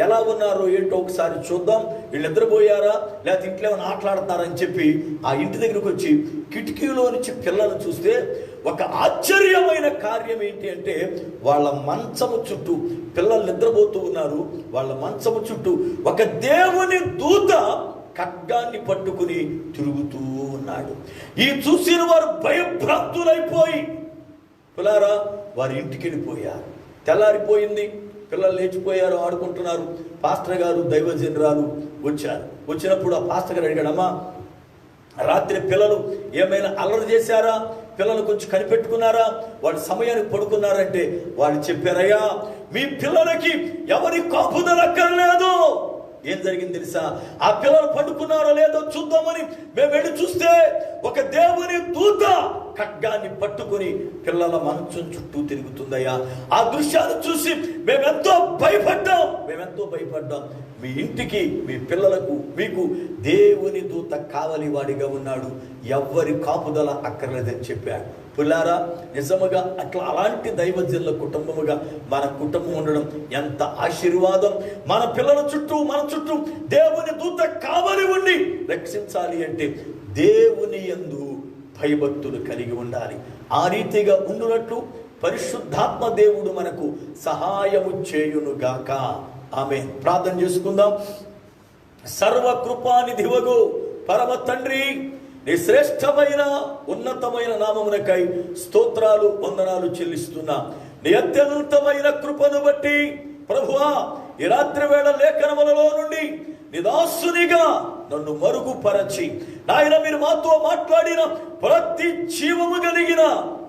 ఎలా ఉన్నారో ఏంటో ఒకసారి చూద్దాం, వీళ్ళు నిద్రపోయారా లేకపోతే ఇంట్లో ఏమైనా ఆటలాడుతున్నారని చెప్పి ఆ ఇంటి దగ్గరకు వచ్చి కిటికీలో నుంచి పిల్లలు చూస్తే ఒక ఆశ్చర్యమైన కార్యం ఏంటి అంటే, వాళ్ళ మంచము చుట్టూ పిల్లలు నిద్రపోతూ ఉన్నారు. వాళ్ళ మంచము చుట్టూ ఒక దేవుని దూత ఖడ్గాన్ని పట్టుకుని తిరుగుతూ ఉన్నాడు. ఈ చూసిన వారు భయభ్రాంతులైపోయి పిల్లారా వారి ఇంటికి వెళ్ళిపోయారు. తెల్లారిపోయింది, పిల్లలు లేచిపోయారు, ఆడుకుంటున్నారు. పాస్టర్ గారు దైవజనురాలు వచ్చారు. వచ్చినప్పుడు ఆ పాస్టర్ గారు అడిగాడు, అమ్మా రాత్రి పిల్లలు ఏమైనా అల్లరి చేశారా, పిల్లలు కొంచెం కనిపెట్టుకున్నారా, వాళ్ళు సమయానికి పడుకున్నారంటే వాళ్ళు చెప్పారయ్యా, మీ పిల్లలకి ఎవరి కాపుదల అక్కర్లేదు. ఏం జరిగింది తెలుసా, ఆ పిల్లలు పడుకున్నారో లేదో చూద్దామని మేము వెళ్ళి చూస్తే ఒక దేవుని దూత ఖడ్గాన్ని పట్టుకుని పిల్లల మంచం చుట్టూ తిరుగుతుందయ్యా. ఆ దృశ్యాన్ని చూసి మేమెంతో భయపడ్డాం. మీ ఇంటికి, మీ పిల్లలకు, మీకు దేవుని దూత కావలి వాడిగా ఉన్నాడు, ఎవ్వరి కాపుదల అక్కర్లేదని చెప్పాడు. పిల్లారా, నిజముగా అలాంటి దైవజనుల కుటుంబముగా మన కుటుంబం ఉండడం ఎంత ఆశీర్వాదం. మన పిల్లల చుట్టూ, మన చుట్టూ దేవుని దూత కావలి ఉండి రక్షించాలి అంటే దేవుని యందు భయభక్తులు కలిగి ఉండాలి. ఆ రీతిగా ఉండునట్లు పరిశుద్ధాత్మ దేవుడు మనకు సహాయము చేయునుగాక. ఆమేన్. ప్రార్థన చేసుకుందాం. సర్వకృపానిధివగు పరమ తండ్రి, నీ శ్రేష్టమైన ఉన్నతమైన నామమునకై స్తోత్రాలు వందనాలు చెల్లిస్తున్నా. నీ అత్యంతమైన కృపను బట్టి ప్రభువా, ఈ రాత్రి వేళ లేఖనములలో నుండి నిదాసునిగా నన్ను మరుగుపరచి నాయన మీరు మాతో మాట్లాడిన ప్రతి జీవము కలిగిన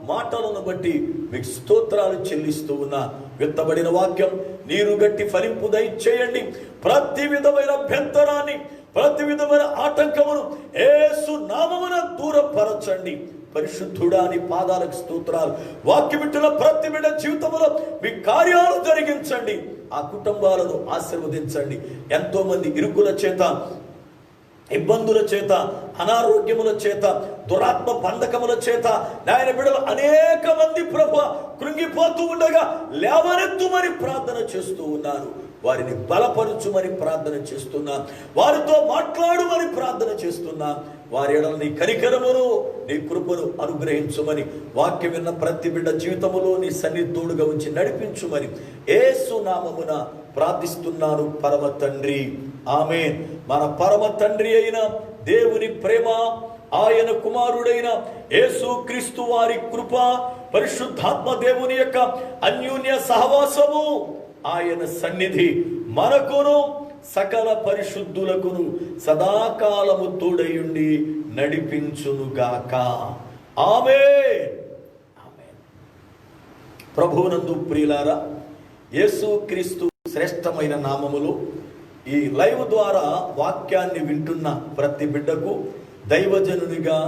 మాటలను బట్టి మీకు స్తోత్రాలు చెల్లిస్తూ ఉన్నా. విత్తబడిన వాక్యం నీరు గట్టి ఫలింపు దయచేయండి. ప్రతి విధమైన అభ్యంతరాన్ని, ప్రతి విధమైన ఆటంకమును యేసు నామమున దూరపరచండి. పరిశుద్ధుడా నీ పాదాలకు స్తోత్రాలు. వాక్యం వింటున్న ప్రతి బిడ్డ జీవితంలో మీ కార్యాలు జరిగించండి. ఆ కుటుంబాలను ఆశీర్వదించండి. ఎంతో మంది ఇరుకుల చేత, ఇబ్బందుల చేత, అనారోగ్యముల చేత, దురాత్మ బంధకముల చేత నాయన బిడ్డలు అనేక మంది ప్రభు కృంగిపోతూ ఉండగా లేవనెత్తుమని ప్రార్థన చేస్తూ ఉన్నారు. వారిని బలపరచుమని ప్రార్థన చేస్తున్నా. వారితో మాట్లాడుమని ప్రార్థన చేస్తున్నా. వారి ఎడల నీ కనికరమును, నీ కృపను అనుగ్రహించుమని, వాక్యం విన్న ప్రతి బిడ్డ జీవితములో నీ సన్నిధుడుగా ఉంచి నడిపించుమని యేసు నామమున ప్రార్థిస్తున్నాను పరమ తండ్రి, ఆమేన్. మన పరమ తండ్రి అయిన దేవుని ప్రేమ, ఆయన కుమారుడైన యేసు క్రీస్తు వారి కృప, పరిశుద్ధాత్మ దేవుని యొక్క అన్యోన్య సహవాసము, ఆయన సన్నిధి మనకును సకల పరిశుద్ధులకును సదాకాలము తోడయుండి నడిపించునుగాక. ఆమేన్. ఆమేన్. ప్రభువునందు ప్రియులారా, యేసు క్రీస్తు శ్రేష్టమైన నామములు ఈ లైవ్ ద్వారా వాక్యాన్ని వింటున్న ప్రతి బిడ్డకు దైవజనునిగా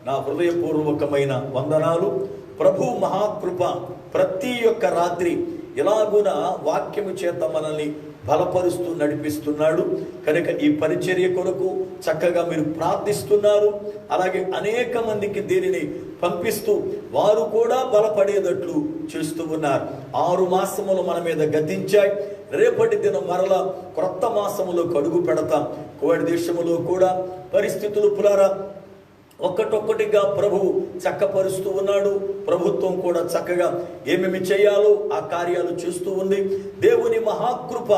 నా హృదయపూర్వకమైన వందనాలు. ప్రభు మహాకృప ప్రతి ఒక్క రాత్రి ఇలాగున వాక్యము చేత మనల్ని బలపరుస్తూ నడిపిస్తున్నాడు కనుక ఈ పరిచర్య కొరకు చక్కగా మీరు ప్రార్థిస్తున్నారు. అలాగే అనేక మందికి దీనిని పంపిస్తూ వారు కూడా బలపడేటట్లు చేస్తూ ఉన్నారు. 6 మాసములు మన మీద గతించాయి. రేపటి దినం మరలా క్రొత్త మాసములోకి అడుగు పెడతాం. కోవిడ్ దేశములో కూడా పరిస్థితులు పులారా ఒక్కటొక్కటిగా ప్రభు చక్కపరుస్తూ ఉన్నాడు. ప్రభుత్వం కూడా చక్కగా ఏమేమి చేయాలో ఆ కార్యాలు చేస్తూ ఉంది. దేవుని మహాకృప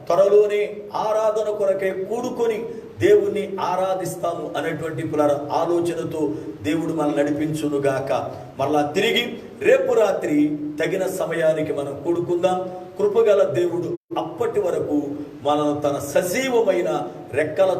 త్వరలోనే ఆరాధన కొరకే కూడుకొని దేవుణ్ణి ఆరాధిస్తాము అనేటువంటి పులార ఆలోచనతో దేవుడు మనం నడిపించునుగాక. మరలా తిరిగి రేపు రాత్రి తగిన సమయానికి మనం కూడుకుందాం. కృపగల దేవుడు అప్పటి వరకు మనం తన సజీవమైన రెక్కల